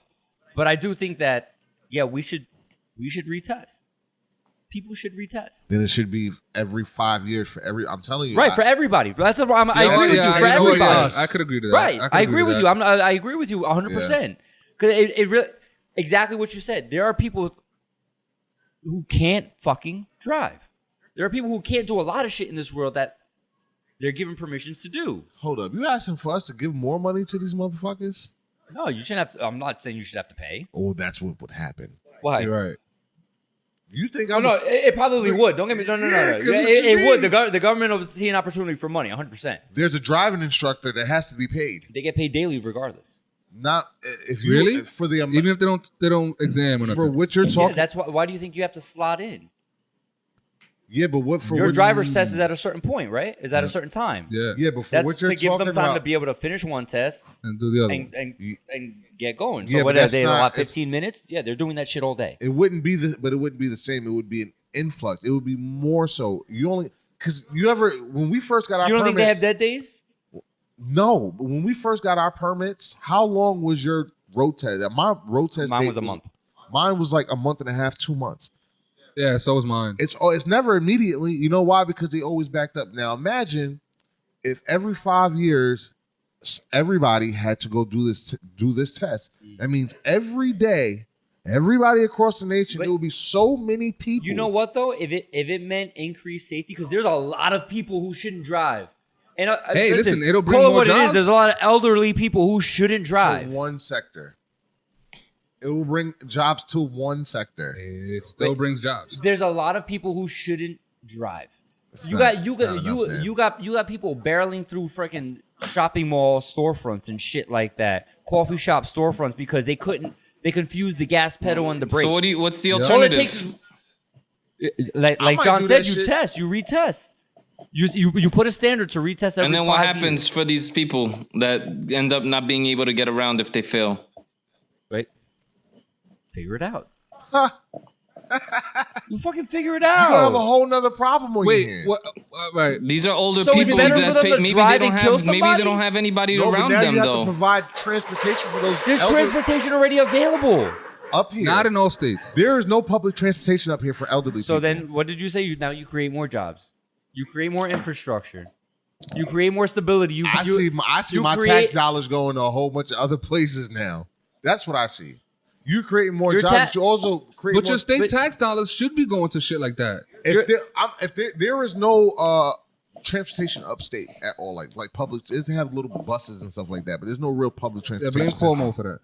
but I do think that we should retest. People should retest. Then it should be every 5 years for every. I'm telling you, Right, for everybody. That's I agree with you. For you know what, everybody. yes, I could agree to that. Right. could I agree with to you. that. I agree with you 100%. Because it really, exactly what you said. There are people who can't fucking drive. There are people who can't do a lot of shit in this world that they're given permissions to do. Hold up, you asking for us to give more money to these motherfuckers? No, you shouldn't have to. I'm not saying you should have to pay. Oh, that's what would happen. Why? You're right. You think Oh, I'm? no, it probably would. Don't get me. No. Yeah, 'cause what It you would. mean? The government will see an opportunity for money, 100%. There's a driving instructor that has to be paid. They get paid daily regardless. Not if you Really? for the Even if they don't exam or for nothing. what you're Yeah, talking. that's why do you think you have to slot in? Yeah, but what for Your what driver's test is at a certain point, right? Is at a certain time. Yeah. Yeah, but for That's what you're to give talking them time about. to be able to finish one test And do the other one. and get going. Yeah, So but what are that's they not- allot it's- 15 minutes? Yeah, they're doing that shit all day. It wouldn't be the same. It would be an influx. It would be more so. You only because when we first got our You don't permits. think they have dead days? No, but when we first got our permits, how long was your road test? My road test. Mine date was a month. Mine was like a month and a half, 2 months. Yeah, so was mine. It's never immediately. You know why? Because they always backed up. Now imagine if every 5 years everybody had to go do this test. That means every day, everybody across the nation, there will be so many people. You know what though? If it meant increased safety, because there's a lot of people who shouldn't drive. And hey, listen, it'll bring call it more what jobs. It is. There's a lot of elderly people who shouldn't drive. To one sector. It will bring jobs to one sector. It still brings jobs. There's a lot of people who shouldn't drive. It's You not got people barreling through freaking shopping mall storefronts and shit like that, coffee shop storefronts because they confused the gas pedal and the brake. So what's the All it alternative? takes, like might John do said, that you shit. test, you retest. You put a standard to retest every And then what 5 happens years. for these people that end up not being able to get around if they fail? Right? Figure it out. Huh. You fucking figure it You're gonna have a out. whole nother problem on your Wait, hands. what? Right. These are older So it's people better for that them to maybe drive they don't and kill have maybe somebody? they don't have anybody No, but around now them you have though. to provide transportation for those There's elderly transportation already available. up here. Not in all states. There is no public transportation up here for elderly So people. then, what did you say? Now you create more jobs. You create more infrastructure. You create more stability. I see my create- tax dollars going to a whole bunch of other places now. That's what I see. You're creating more Your jobs, ta- but you also create But more. your state but- tax dollars should be going to shit like that. If there is no transportation upstate at all, like public, they have little buses and stuff like that, but there's no real public Yeah, transportation. blame Cuomo for that.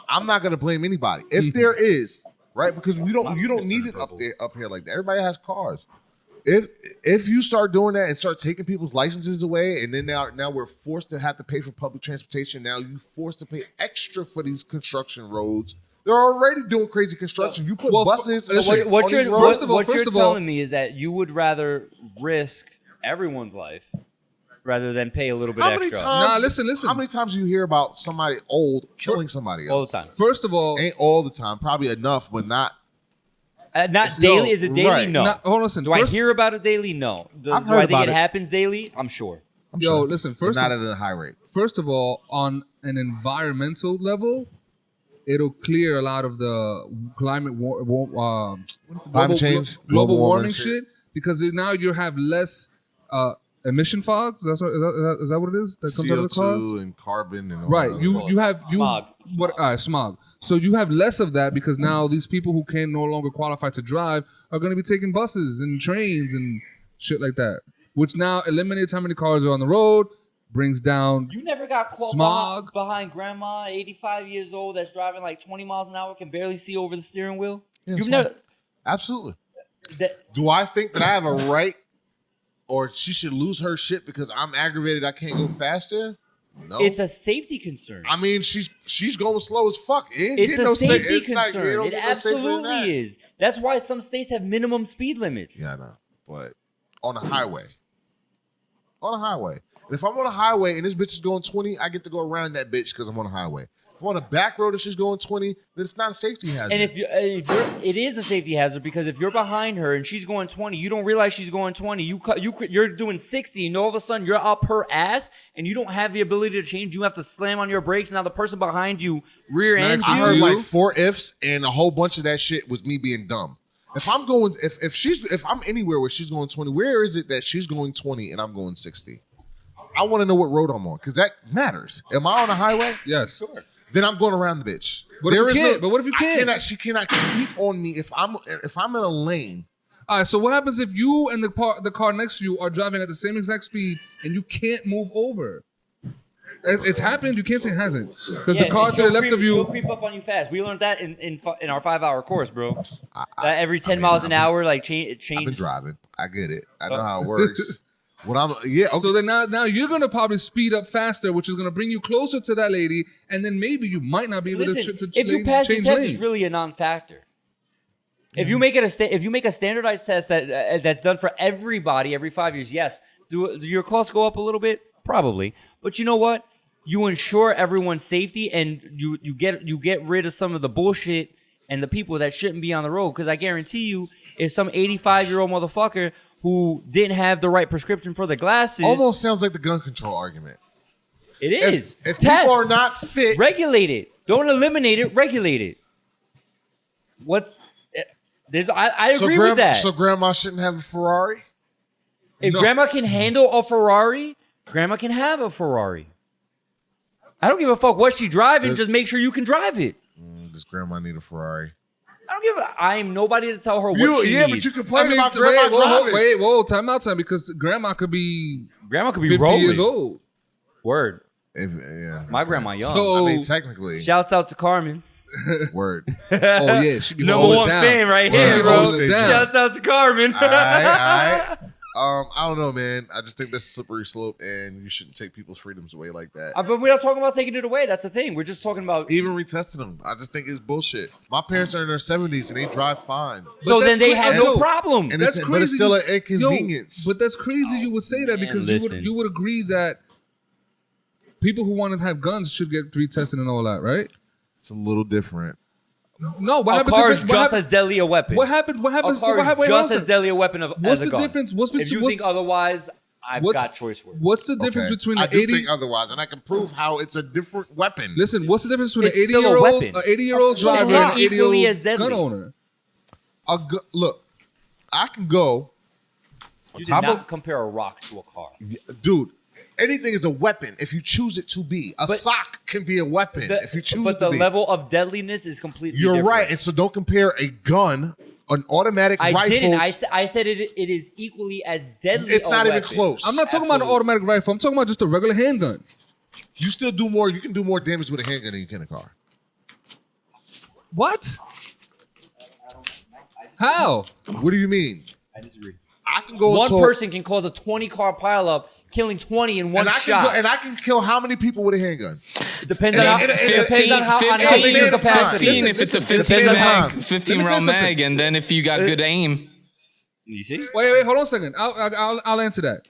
I'm not gonna blame anybody if there is, right? Because you don't need it up here like that. Everybody has cars. If you start doing that and start taking people's licenses away, and then now we're forced to have to pay for public transportation. Now you forced to pay extra for these construction roads. They're already doing crazy construction. You put Well, buses. listen, on What these you're, roads. what you're first of all- telling me is that you would rather risk everyone's life rather than pay a little bit How many extra. times? Nah, listen. How many times do you hear about somebody old killing somebody All else? the time. First of all, Ain't all the time. Probably enough, but not. Not It's daily. no- Is it daily? right. No. hold on, listen. Do I First, hear about it daily? No. Do I've I heard think about it it. happens daily? I'm sure. yo, listen. But First, not at a high rate. first of all, on an environmental level, it'll clear a lot of the Climate change, global warming warming shit because now you have less emission fogs. Is that what it is that comes out of the car? CO2 and carbon and all Right. that. You have Smog. smog. So you have less of that because now these people who can no longer qualify to drive are going to be taking buses and trains and shit like that, which now eliminates how many cars are on the road, brings down. You never got caught Smog. behind grandma, 85 years old, that's driving like 20 miles an hour, can barely see over the steering wheel. Yeah, You've smog. never. Absolutely. That, Do I think that I have a right, or she should lose her shit because I'm aggravated? I can't go faster. No. it's a safety concern. I mean, she's going slow as fuck. It ain't It's getting a no safety it's not- concern. don't It get no safer than that. absolutely is. That's why some states have minimum speed limits. Yeah, I know. But on a highway. On a highway. And if I'm on a highway and this bitch is going 20, I get to go around that bitch because I'm on a highway. If I'm on a back road and she's going 20, then it's not a safety hazard. And if it is a safety hazard because if you're behind her and she's going 20, you don't realize she's going 20. You're doing 60, and all of a sudden you're up her ass, and you don't have the ability to change. You have to slam on your brakes. Now the person behind you rear ends Smacks you. I heard you. like 4 ifs, and a whole bunch of that shit was me being dumb. If I'm anywhere where she's going 20, where is it that she's going 20 and I'm going 60? I want to know what road I'm on because that matters. Am I on a highway? Yes. Then I'm going around the bitch. But if you can't? But what if you can't? She cannot keep on me if I'm in a lane. All right. So what happens if you and the car next to you are driving at the same exact speed and you can't move over? It's happened. You can't say it hasn't because the car to the left of She'll you. creep up on you fast. We learned that in our 5-hour course, bro. That every 10 miles an hour, like it changes. I've been driving. I get it. I know how it works. Okay. So then now you're gonna probably speed up faster, which is gonna bring you closer to that lady, and then maybe you might not be able Listen, to if you pass the change test, lane. it's really a non-factor. If you make it if you make a standardized test that's done for everybody every 5 years, yes. Do your costs go up a little bit? Probably. But you know what? You ensure everyone's safety, and you get rid of some of the bullshit and the people that shouldn't be on the road. Because I guarantee you, if some 85-year-old motherfucker who didn't have the right prescription for the glasses, Almost sounds like the gun control argument. it is. If Test. people are not fit, Regulate it. Don't eliminate it. Regulate it. What? I agree with that. So grandma shouldn't have a Ferrari? If grandma can handle a Ferrari, grandma can have a Ferrari. I don't give a fuck what she's driving. Just make sure you can drive it. Does grandma need a Ferrari? I am nobody to tell her what she needs. But you complain about grandma driving. Time out, because grandma could be 50 rolling. Years old. Word. My grandma young. So, I mean, technically. Shouts out to Carmen. Word. Oh yeah, she be number one down. fan right here, bro. Shouts out to Carmen. All right. I don't know, man. I just think that's a slippery slope, and you shouldn't take people's freedoms away like that. But we're not talking about taking it away. That's the thing. We're just talking about even retesting them. I just think it's bullshit. My parents are in their 70s and they drive fine. So then they have no problem. And that's crazy. But it's still an inconvenience. But that's crazy. You would say that because you would agree that people who want to have guns should get retested and all that, right? It's a little different. No, what happens? A car is just as deadly a weapon. What happens? A car is just as deadly a weapon as a gun. What's the difference? If you think otherwise, I've got choice words. What's the difference between I the do 80? think otherwise, and I can prove how it's a different weapon. Listen, what's the difference between It's an still a 80-year-old, weapon. an 80-year-old driver, and an equally 80-year-old as deadly. gun owner? Look, I can go. You did not compare a rock to a car. Dude, anything is a weapon if you choose it to be. A sock can be a weapon if you choose it to be. But the level of deadliness is completely You're different. right. And so don't compare a gun, an automatic rifle. I didn't. I said it is equally as deadly. It's not even weapon. close. I'm not talking about an automatic rifle. I'm talking about just a regular handgun. You still do more. You can do more damage with a handgun than you can a car. What? How? What do you mean? I disagree. I can go One person can cause a 20-car pileup, killing 20 in one shot. And I can kill how many people with a handgun? It depends on how your capacity. 15 if it's a 15 round mag, and then if you got good aim. You see? Wait, hold on a second. I'll answer that.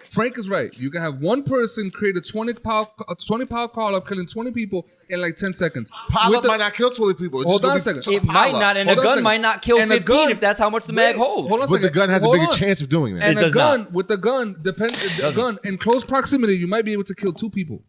Frank is right. You can have one person create a 20-pound call up, killing 20 people in like 10 seconds. Pile up might not kill 20 people. Hold on a second. It might not, and a gun might not kill 15 if that's how much the mag holds. But the gun has a bigger chance of doing that. And a gun, with the gun, the gun in close proximity, you might be able to kill 2 people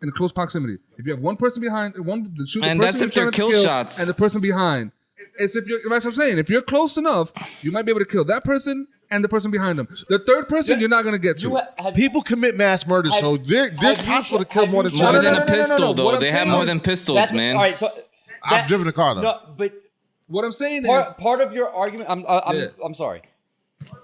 in close proximity. If you have one person behind, the shooter, and that's if they're kill shots, and the person behind. It's if you're. That's what I'm saying. If you're close enough, you might be able to kill that person and the person behind them. The third person, you're not going to get to. People commit mass murder, so they're possible to kill more than more than a pistol, though. They have more than pistols, man. All right, so I've driven a car, though. No, but what I'm saying is part of your argument. I'm sorry.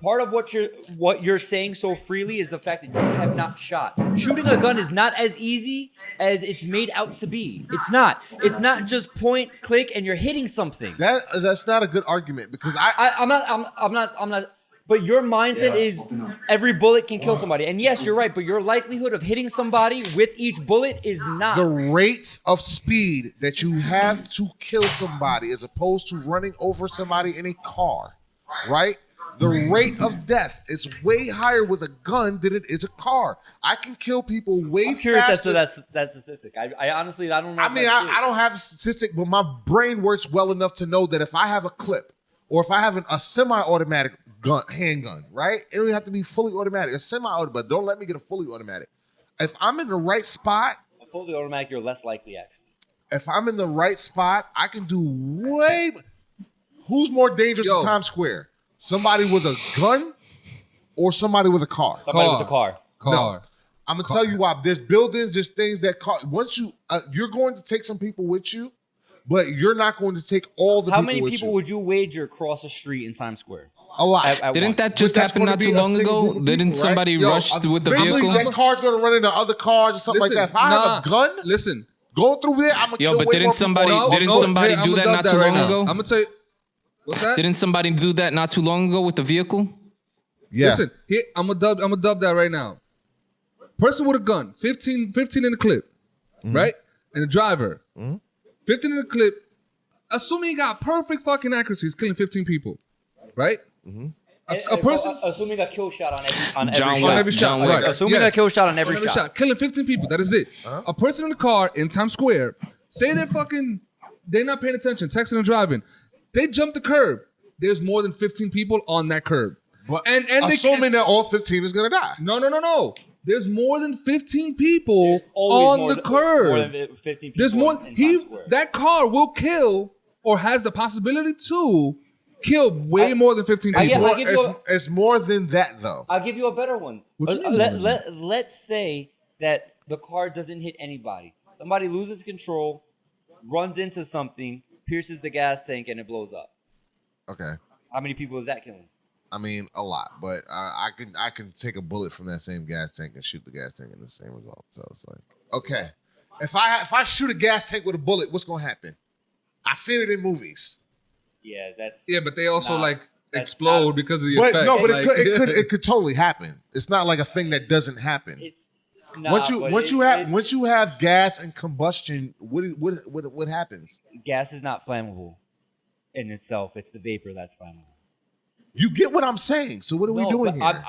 Part of what you're saying so freely is the fact that you have not shot. Shooting a gun is not as easy as it's made out to be. It's not. It's not just point, click, and you're hitting something. That's not a good argument because I'm not. But your mindset is every bullet can kill somebody. And yes, you're right. But your likelihood of hitting somebody with each bullet is not. The rate of speed that you have to kill somebody as opposed to running over somebody in a car, right? The rate of death is way higher with a gun than it is a car. I can kill people way faster. I'm curious as to that statistic. I honestly, I don't know. I don't have a statistic, but my brain works well enough to know that if I have a clip or if I have a semi-automatic handgun, right? It don't have to be fully automatic. A semi-automatic, but don't let me get a fully automatic. If I'm in the right spot, a fully automatic, you're less likely actually. If I'm in the right spot, I can do way. Who's more dangerous in Times Square? Somebody with a gun or somebody with a car? Somebody with a car. No. I'm gonna tell you why. There's buildings, there's things that once you're going to take some people with you, but you're not going to take all the people with you. How many people would you wager cross a street in Times Square? A lot. Didn't that just happen not too long ago? Didn't somebody rush with the vehicle? That car's going to run into other cars or something like that. If I have a gun, go through there, I'm going to kill but didn't somebody do that not too long ago? I'm going to tell you. What's that? Didn't somebody do that not too long ago with the vehicle? Yeah. Listen, here, I'm gonna dub that right now. Person with a gun, 15 in the clip, right? And the driver, 15 in the clip. Assuming he got perfect fucking accuracy, he's killing 15 people, right? A person assuming a kill shot on every shot. Right. Assuming a kill shot on every shot. Killing 15 people. That is it. A person in the car in Times Square, say they're not paying attention, texting and driving. They jump the curb. There's more than 15 people on that curb. But assuming that all 15 is going to die. No. There's more than 15 people on the curb. More than 15 people. There's more. That car will kill or has the possibility to kill way more than 15 I people. get- It's more than that though. I'll give you a better one. What you mean more than Let's say that the car doesn't hit anybody. Somebody loses control, runs into something, pierces the gas tank, and it blows up. Okay. How many people is that killing? I mean, a lot, but I can take a bullet from that same gas tank and shoot the gas tank and the same result. So it's like, okay, if I shoot a gas tank with a bullet, what's gonna happen? I've seen it in movies. Yeah, that's But they also that's explode not- because of the But effects. no, but like, it could totally happen. It's not like a thing that doesn't happen. It's not, Once you have gas and combustion, what happens? gas is not flammable in itself. It's the vapor that's flammable. You get what I'm saying. So what are we doing but here?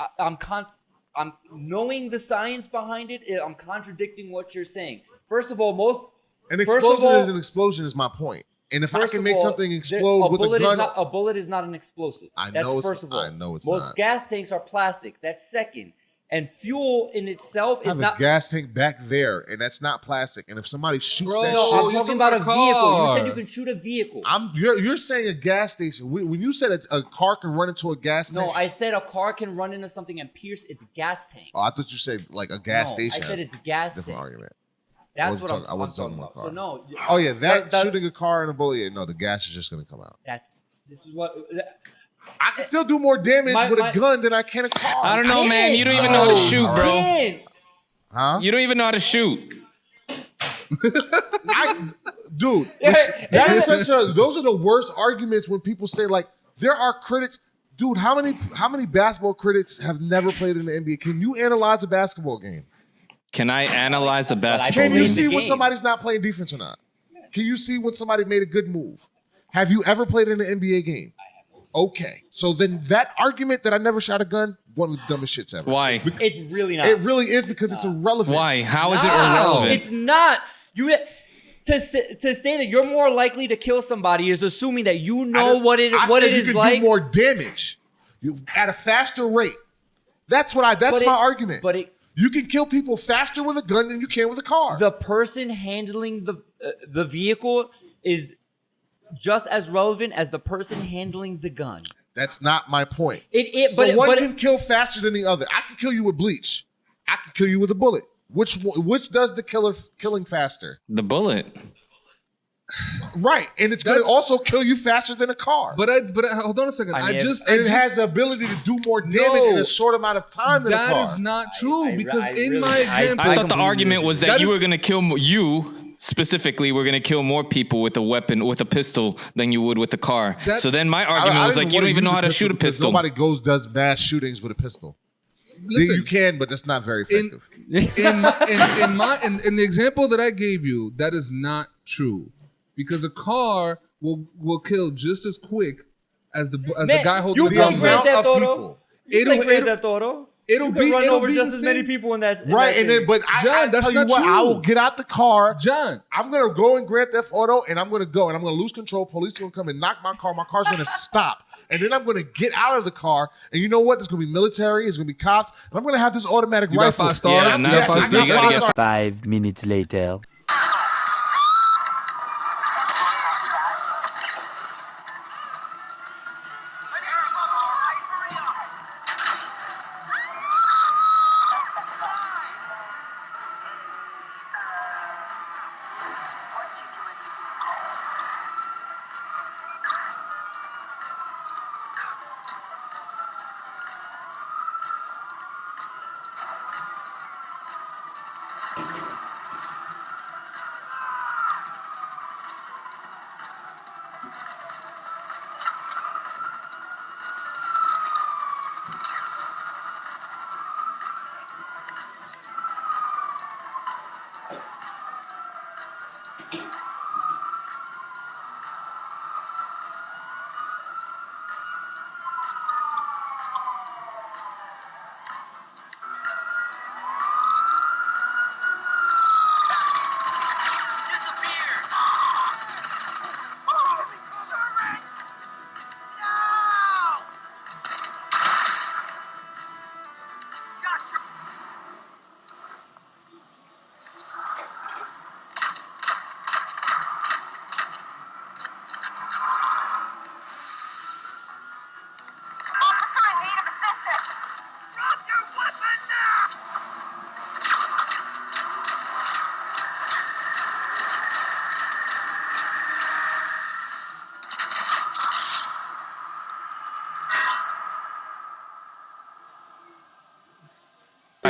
I'm knowing the science behind it. I'm contradicting what you're saying. First of all, An first of explosion all- is an explosion is my point. And if I First can of make all, something explode with a gun, a bullet is not an explosive. I That's know it's- first of all. I know it's Most not. gas tanks are plastic. That's second. And fuel in itself I is have not. a gas tank back there, and that's not plastic. And if somebody shoots Bro, that No, shit, I'm you're talking talking about a about a vehicle. You car. said you can shoot a vehicle. you're saying a gas station. When you said a car can run into a gas tank, No, I said a car can run into something and pierce its gas tank. oh, I thought you said like a gas No, station. I said it's a gas Different tank. argument. That's what I I'm wasn't talking talking about. about So car. no. Oh yeah, that that- shooting a car and a bullet. Yeah, no, the gas is just gonna come out. This is what. I can still do more damage My- with my- a gun than I can a car. I don't know, man. You don't even know how to shoot, bro. Man, Huh? You don't even know how to shoot. Dude, Yeah, that is those are the worst arguments when people say like there are critics. Dude, how many basketball critics have never played in the NBA? Can you analyze a basketball game? Can I analyze a Can basketball you believe game? see the when game. somebody's not playing defense or not? Can you see when somebody made a good move? Have you ever played in an NBA game? Okay, so then that argument that I never shot a gun, one of the dumbest shits ever. Why? it's really not. It really is because it's irrelevant. Why? How is it No, irrelevant? It's not. To say that you're more likely to kill somebody is assuming that you know what it said is you can like. do more damage at a faster rate. That's my argument. But You can kill people faster with a gun than you can with a car. the person handling the vehicle is just as relevant as the person handling the gun. That's not my point. But one but can kill faster than the other. I can kill you with bleach. I can kill you with a bullet. Which does the killing faster? The bullet. Right, and it's going to That's- also kill you faster than a car. But hold on a second. I mean, and it has the ability to do more damage in a short amount of time than a car. That is not true I because in really- my example, I thought the completely argument was that That you is- were going to kill you specifically. We're going to kill more people with a weapon, with a pistol, than you would with a car. So then my argument was like, you don't even know how to shoot a because pistol. Nobody does mass shootings with a pistol. listen, You can, but that's not very effective. in the example that I gave you, that is not true because a car will kill just as quick as the guy holding you the play gun. Grand amount Theft of Auto. people. You play It'll- Grand it'll- Theft Auto. it'll You can be- run it'll over be just the as many same- people in that. Right, and then but John, I that's tell you not what, true. I will get out the car. John, I'm gonna go in Grand Theft Auto, and I'm gonna lose control. Police are gonna come and knock my car. My car's gonna stop, and then I'm gonna get out of the car. And you know what? There's gonna be military. There's gonna be cops. And I'm gonna have this automatic You got rifle. 5 stars? Yeah, You now got it's- 5 I got you gotta five get stars. 5 minutes later.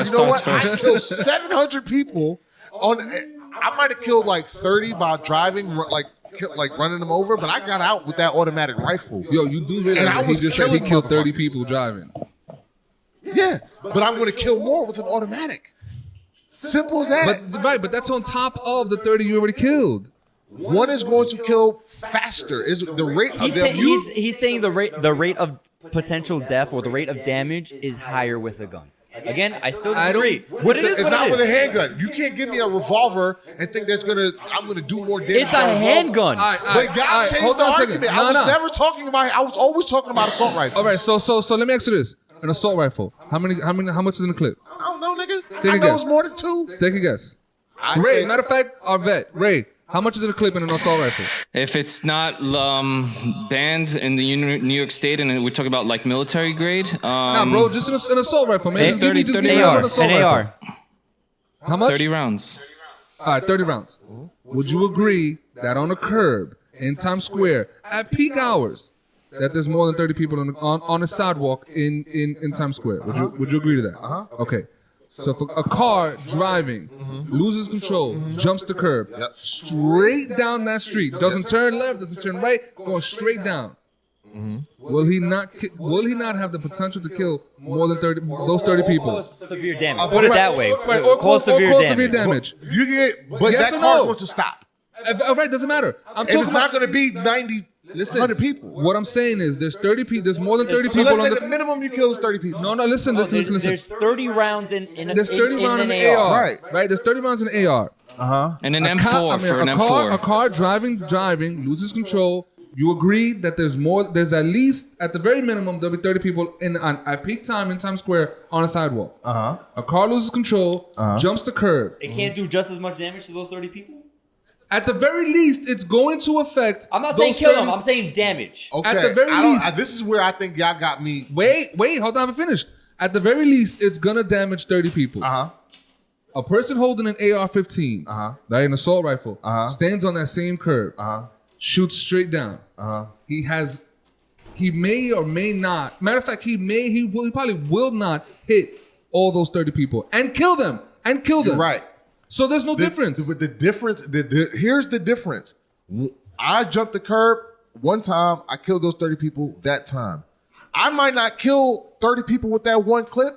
First you know starts what? I first. killed 700 people I might have killed like 30 by driving, like running them over, but I got out with that automatic rifle. Yo, you do realize And I that he was just said he killing killed 30 motherfuckers. people driving. Yeah, but I'm going to kill more with an automatic. Simple as that. But that's on top of the 30 you already killed. One is going to kill faster. Is the rate of them? He's saying the rate of potential death or the rate of damage is higher with a gun. Again, I still disagree. But it is it's what not it with a is. handgun. You can't give me a revolver and think I'm gonna do more damage. It's a handgun. But God changed hold the on a second. argument. No, I was no. never talking about. I was always talking about assault rifle. All right, so let me ask you this: an assault rifle. How much is in the clip? I don't know, nigga. Take I a know guess. it's more than 2. Take a guess. I'd Ray, say- matter of fact, our vet, Ray, how much is in a clip in an assault rifle? If it's not banned in the New York State, and we're talking about like military grade, Nah, bro, just an assault rifle, man. Hey, Just give me 30 an AR, assault an rifle. AR. How much? 30 rounds. All right, 30 rounds. Would you agree that on a curb in Times Square at peak hours that there's more than 30 people on a sidewalk in Times Square? Would you agree to that? Okay. So if a car driving loses control, jumps the curb, straight down that street, doesn't turn left, doesn't turn right, going straight down. Will he not have the potential to kill more than 30 people? Severe damage. Put it that way. Right, or Cause severe damage. You get, but Yes that or car's no? going to stop, All right, doesn't matter. I'm and talking it's not about. going to be 90, 100 people. What I'm saying is, there's 30 people. There's more than 30 So people let's on say the. the minimum you kill is 30 people. No, listen. There's 30 rounds in There's 30 rounds in the AR. Right. There's 30 rounds in the AR. And an M4 for an a M4. car driving, loses control. You agree that there's at least, at the very minimum, there'll be 30 people at peak time in Times Square on a sidewalk. A car loses control, jumps the curb. It can't do just as much damage to those 30 people? At the very least, it's going to affect. I'm not saying those kill 30 them. I'm saying damage. Okay. At the very least- this is where I think y'all got me. Wait, hold on, I haven't finished. At the very least, it's gonna damage 30 people. A person holding an AR-15, right, an assault rifle, stands on that same curb, shoots straight down. He may or may not. Matter of fact, he probably will not hit all those 30 people and kill them. You're right. So there's no difference. But the difference, here's the difference. I jumped the curb one time. I killed those 30 people that time. I might not kill 30 people with that one clip,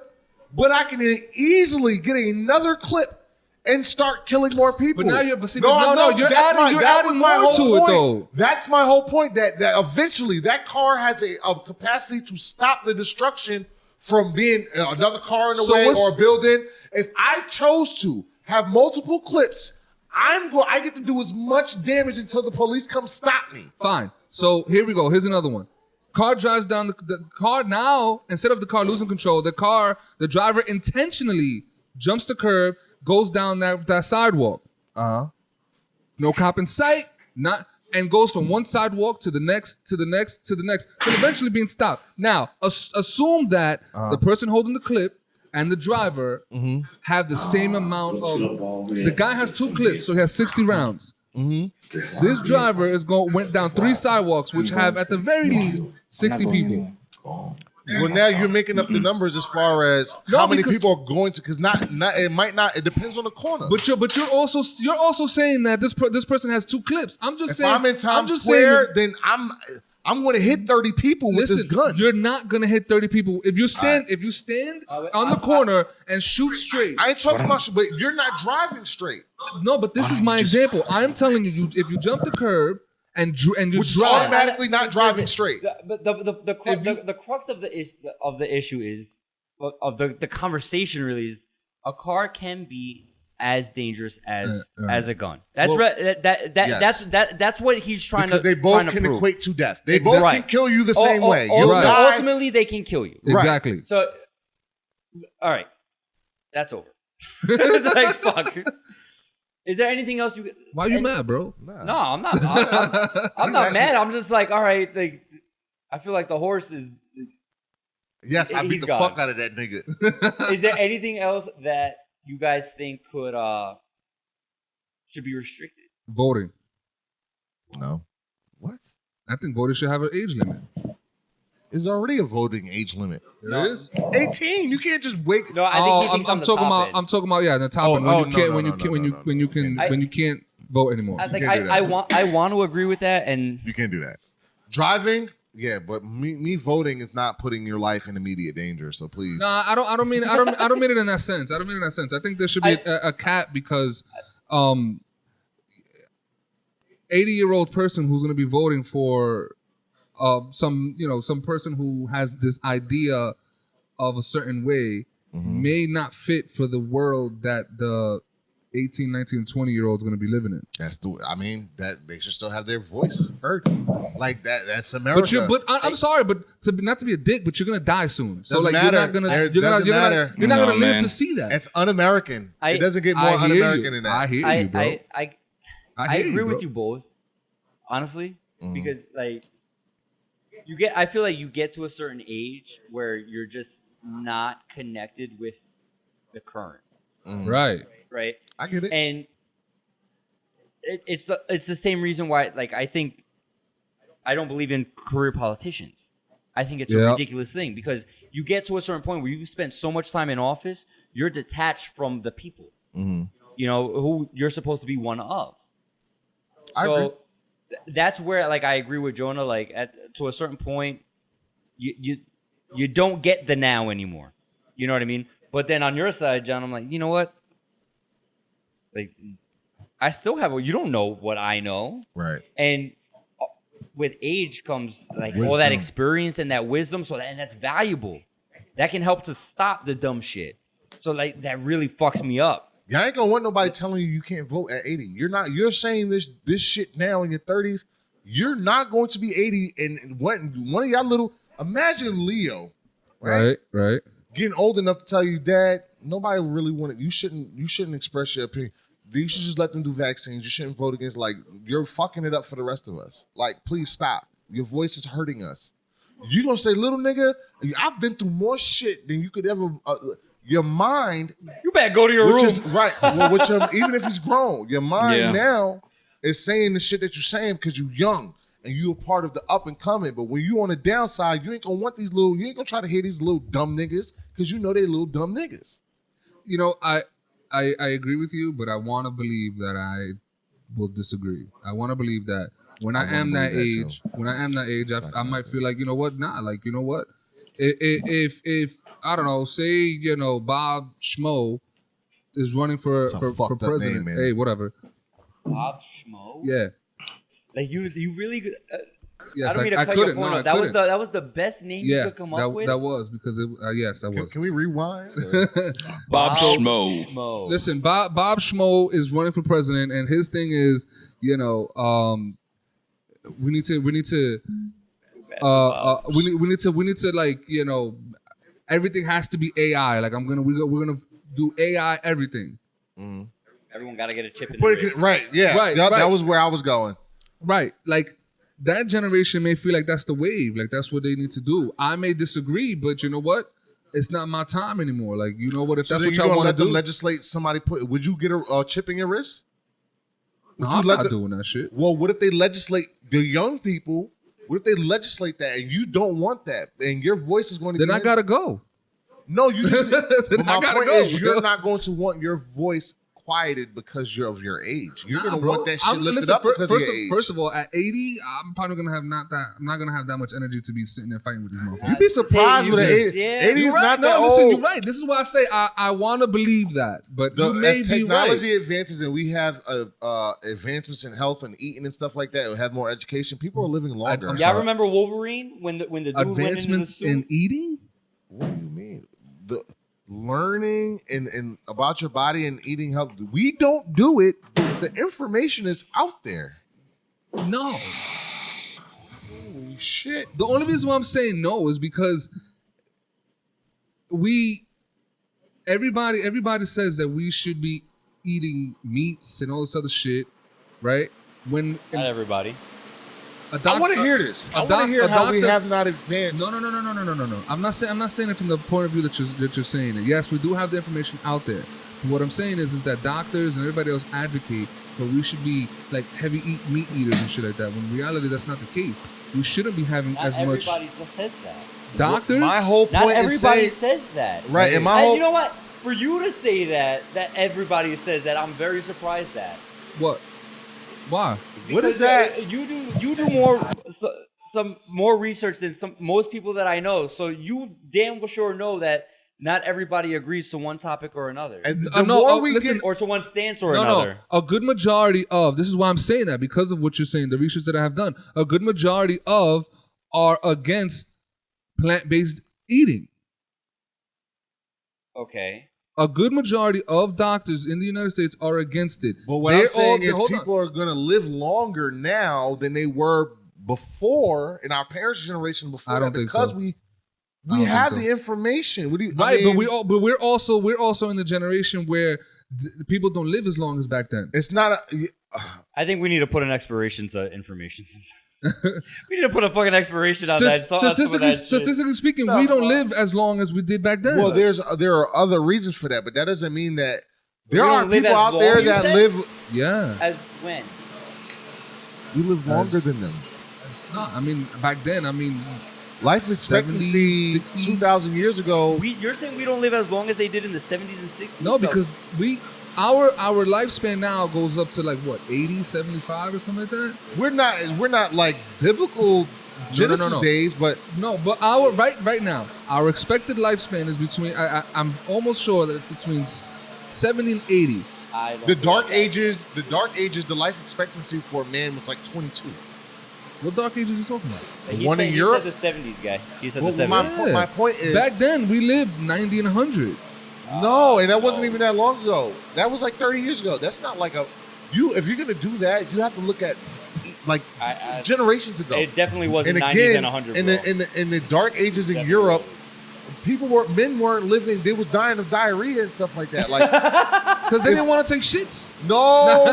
but I can easily get another clip and start killing more people. But now you're adding that was my more whole to it, point. though. That's my whole point. That eventually that car has a capacity to stop the destruction from being another car in the way or a building. If I chose to have multiple clips, I get to do as much damage until the police come stop me. Fine. So here we go. Here's another one. Car drives down the car now. Instead of the car losing control, the driver intentionally jumps the curb, goes down that sidewalk. No cop in sight. And goes from one sidewalk to the next, to the next, to the next, and eventually being stopped. Now, assume that the person holding the clip and the driver have the same amount of. The guy has 2 clips, so he has 60 rounds. This driver went down 3 sidewalks, which have at the very least 60 people. Well, now you're making up the numbers as far as how many people are going to, because it might not. It depends on the corner. But you're also saying that this person has 2 clips. I'm just saying. If I'm in Times Square, then I'm going to hit 30 people with this gun. You're not going to hit 30 people if you stand on the corner and shoot straight. I ain't talking about, but you're not driving straight. No, but this is my example. I'm telling you, if you jump the curb and you Which is drive, automatically not driving straight. The crux of the issue is of the conversation really is a car can be as dangerous as a gun. That's that's what he's trying because to they both can prove. equate to death. They both can kill you the same way. You'll Right. die. Ultimately, they can kill you. exactly. So, all right, that's over. It's like fuck. Is there anything else you? Why are you mad, bro? No, I'm not. I'm not mad. I'm just like, all right. Like, I feel like the horse is. Yes, I beat He's the gone. fuck out of that nigga. Is there anything else that you guys think should be restricted? Voting. No. What? I think voters should have an age limit. There's already a voting age limit. There is. 18. You can't just wake. No, I think he thinks I'm on the talking top about. end. I'm talking about the top Oh, end. oh, When you no, can't, no, when you no, can, no, when you no, when you can, I- when you can't vote anymore. Like can't do that. I want to agree with that, and You can't do that. Driving, yeah, but me voting is not putting your life in immediate danger. So please. No, I don't mean I don't mean it in that sense. I don't mean it in that sense. I think there should be a cap because 80-year-old person who's going to be voting for some person who has this idea of a certain way may not fit for the world that the 18, 19, 20-year-old is going to be living in. That they should still have their voice heard. Like that. That's America. But I'm sorry, but not to be a dick, but you're gonna die soon. So Doesn't like matter. you're not gonna It you're doesn't not matter. you're not gonna No, live man. to see that. It's un-American. It doesn't get more I hear un-American you. than that. I hear you, bro. I hear agree you, with bro. you both, honestly, because like I feel like you get to a certain age where you're just not connected with the current, Right. right? I get it. And it's the same reason why I think I don't believe in career politicians. I think it's a ridiculous thing because you get to a certain point where you spend so much time in office, you're detached from the people. You know who you're supposed to be one of. I agree. So that's where I agree with Jonah. To a certain point, you don't get the now anymore. You know what I mean? But then on your side, John, I'm like, you know what? I still have. You don't know what I know, Right. and with age comes all Wisdom. that experience and that wisdom. And that's valuable. That can help to stop the dumb shit. So that really fucks me up. Y'all ain't gonna want nobody telling you can't vote at 80. You're saying this shit now in your 30s. You're not going to be 80 and one of y'all little imagine Leo, Right. getting old enough to tell you, Dad, nobody really wanted you shouldn't express your opinion. You should just let them do vaccines. You shouldn't vote against you're fucking it up for the rest of us. Please stop. Your voice is hurting us. You gonna say, little nigga, I've been through more shit than you could ever your mind, You better go to your which room. is right. Well, even if he's grown, your mind now is saying the shit that you're saying because you're young and you're a part of the up and coming. But when you on the downside, you ain't gonna want you ain't gonna try to hear these little dumb niggas because you know they little dumb niggas. You know, I agree with you, but I want to believe that I will disagree. I want to believe that when I am that age, I might feel like, you know what, you know what, if I don't know, say, Bob Schmo is running for fucked up president. name, man. Hey, whatever. Bob Schmo. Yeah. You really. Yes, I don't mean to cut your couldn't. point No, off. That was the best name you could come up with. That was because yes, that was. Can we rewind? Bob Schmo. Schmo. Listen, Bob Schmo is running for president, and his thing is, we need to everything has to be AI. We're gonna do AI everything. Everyone got to get a chip in the wrist. Right, yeah. Right, That right. was where I was going. Right, that generation may feel like that's the wave, that's what they need to do. I may disagree, but you know what? It's not my time anymore. You know what? If So that's then what you y'all gonna want let to them do, legislate somebody would you get a chip in your wrist? no, Would you I'm let not the- doing that shit. Well, what if they legislate the young people? What if they legislate that and you don't want that and your voice is going to Then be I gotta go. No, you just but my I gotta point go. is you're not going to want your voice quieted because you're of your age. You're Nah, going to bro. want that shit lifted Listen, up because of your age. First of all, at 80, I'm probably gonna have I'm not gonna have that much energy to be sitting there fighting with these motherfuckers. You'd be surprised with an 80. Yeah. 80 You're is right. not No, that listen, old. you're right. This is why I say I want to believe that, but you may As be technology right. advances and we have advancements in health and eating and stuff like that, and have more education, people are living longer. I'm Y'all sorry. remember Wolverine when the dude went into the Advancements suit? in eating. What do you mean? The learning and about your body and eating health. We don't do it. The information is out there. No. Holy shit. The only reason why I'm saying no is because everybody says that we should be eating meats and all this other shit, right? When Not everybody. I want to hear this. I want to hear how we have not advanced. No. I'm not saying it from the point of view that you're saying it. Yes, we do have the information out there. But what I'm saying is that doctors and everybody else advocate but we should be like heavy meat eaters and shit like that. When in reality, that's not the case. We shouldn't be having Not as much everybody says that. doctors. My whole Not point is everybody saying, says that. right, and my And whole you know what? For you to say that everybody says that, I'm very surprised at. What? Why? What is Because, that? You do more some more research than most people that I know. So you damn sure know that not everybody agrees to one topic or another, And No, the more we listen, get, or to one stance or No, another. a good majority of this is why I'm saying that because of what you're saying, the research that I have done. A good majority of are against plant-based eating. Okay. A good majority of doctors in the United States are against it. but what I'm saying is people are going to live longer now than they were before in our parents' generation before I don't that think because so. we I don't have think so. the information. What do you, Right, I mean, but we're also in the generation where people don't live as long as back then. it's not a. I think we need to put an expiration to information. We need to put a fucking expiration on that. Statistically speaking, we don't live as long as we did back then. Well, there are other reasons for that, but that doesn't mean that there We are don't live people as out long, there you that said? live. Yeah. As when? We live longer than them. No, I mean back then. I mean, Life 70s, expectancy 60s? 2,000 years ago. You're saying we don't live as long as they did in the 70s and 60s? no, because our lifespan now goes up to like what 80, 75 or something like that. We're not like biblical Genesis days, but No, but our right now, our expected lifespan is between. I'm almost sure that it's between 70 and 80. the dark ages, the life expectancy for a man was like 22. What dark ages are you talking about? One in Europe? He said the 70s, guy. He said Well, the 70s. my point is Back then we lived 90 and 100. no, and that wasn't even that long ago. That was like 30 years ago. That's not like if you're gonna do that, you have to look at like generations ago. It definitely wasn't And 90s again, and 100. in the dark ages in Europe, men weren't living. They were dying of diarrhea and stuff like that. Like Because they didn't want to take shits. no,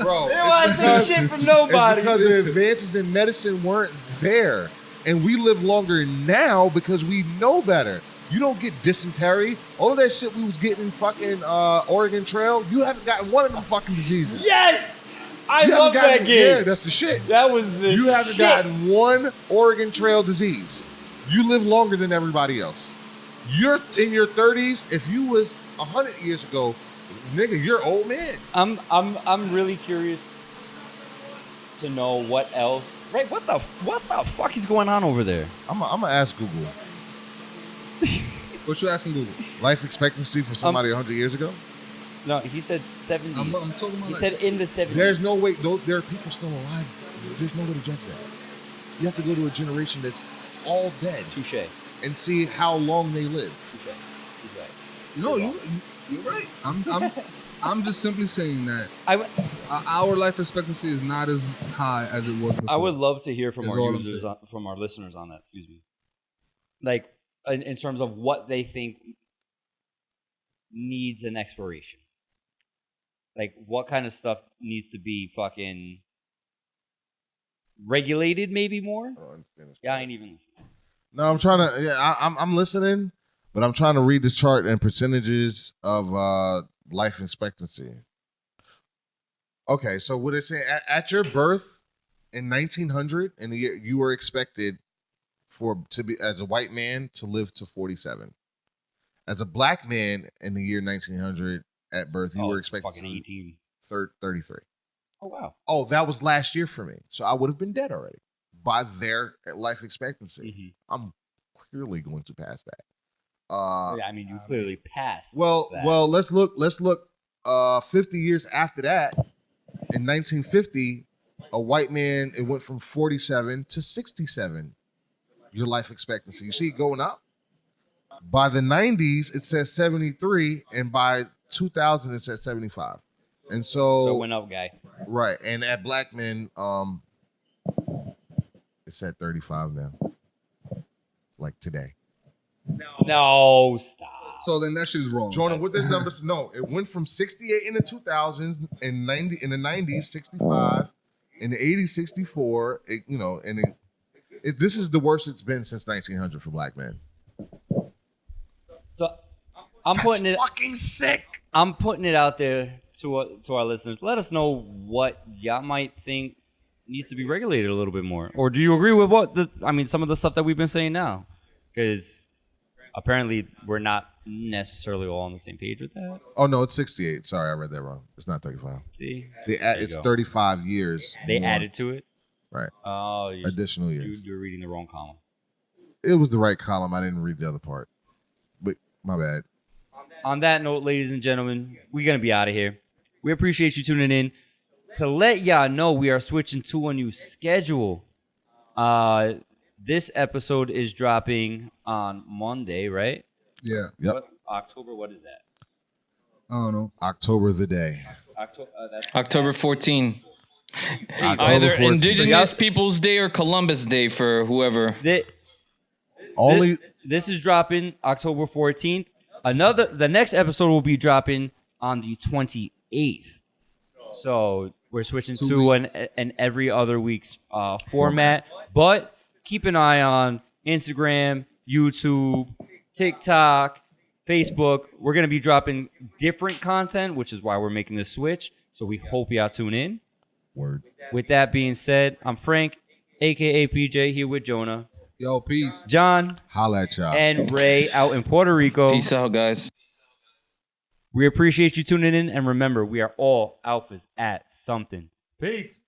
bro. They don't want to take shit from nobody. It's because the advances in medicine weren't there, and we live longer now because we know better. You don't get dysentery. All of that shit we was getting in fucking Oregon Trail. You haven't gotten one of them fucking diseases. Yes! I You haven't love gotten- that game. Yeah, that's the shit. That was the You haven't shit. gotten one Oregon Trail disease. You live longer than everybody else. You're in your 30s. If you was 100 years ago, nigga, you're old man. I'm really curious to know what else. Right? What the fuck is going on over there? I'm gonna ask Google. What you asking Google? Life expectancy for somebody 100 years ago? No, he said 70s. I'm talking about He like said in the 70s. There's no way. There are people still alive. There's no way to judge that. You have to go to a generation that's all dead Touche. and see how long they live. Touche. He's right. No, you're right. I'm just simply saying that I w- our life expectancy is not as high as it was before. I would love to hear from Is our all I'm users, saying. from our listeners on that. Excuse me. Like in terms of what they think needs an expiration. Like what kind of stuff needs to be fucking regulated, maybe more. Yeah, I ain't even listening. No, I'm trying to. Yeah, I'm listening, but I'm trying to read this chart and percentages of life expectancy. Okay, so what it's saying at your birth in 1900, in the year you were expected to be as a white man to live to 47. As a black man in the year 1900 at birth, you were expected fucking to 18. 33. Oh wow. Oh, that was last year for me, so I would have been dead already by their life expectancy. I'm clearly going to pass that. Yeah, I mean, you clearly passed. Well, that. let's look. 50 years after that, in 1950, a white man, it went from 47 to 67. Your life expectancy. You see it going up. By the 90s, it says 73, and by 2000, it says 75. And So so it went up, guy. right, and at black men, it's at 35 now. Like today. No, stop. So then that shit is wrong. Jordan, what this number? No, it went from 68 in the 2000s, and 90 in the 90s, 65, in the 80s, 64. This is the worst it's been since 1900 for black men. So I'm putting it. Fucking sick. I'm putting it out there to our listeners, let us know what y'all might think needs to be regulated a little bit more, or do you agree with some of the stuff that we've been saying now? Because apparently we're not necessarily all on the same page with that. Oh no, it's 68. Sorry, I read that wrong. It's not 35. See, It's 35 years. they more. added to it. Right. Oh, Additional years. You're reading the wrong column. It was the right column. I didn't read the other part. But my bad. On that note, ladies and gentlemen, we're going to be out of here. We appreciate you tuning in. To let y'all know, we are switching to a new schedule. This episode is dropping on Monday, right? Yeah. Yep. October, what is that? I don't know. October the day. October 14. October Either 14th. Indigenous Peoples Day or Columbus Day for whoever. This is dropping October 14th. The next episode will be dropping on the 28th. So we're switching to an every other week's format. But keep an eye on Instagram, YouTube, TikTok, Facebook. We're going to be dropping different content, which is why we're making this switch. So we hope y'all tune in. Word. With that being said, I'm Frank, a.k.a. PJ, here with Jonah. Yo, peace. John. Holla at y'all. And Ray out in Puerto Rico. Peace out, guys. We appreciate you tuning in. And remember, we are all alphas at something. Peace.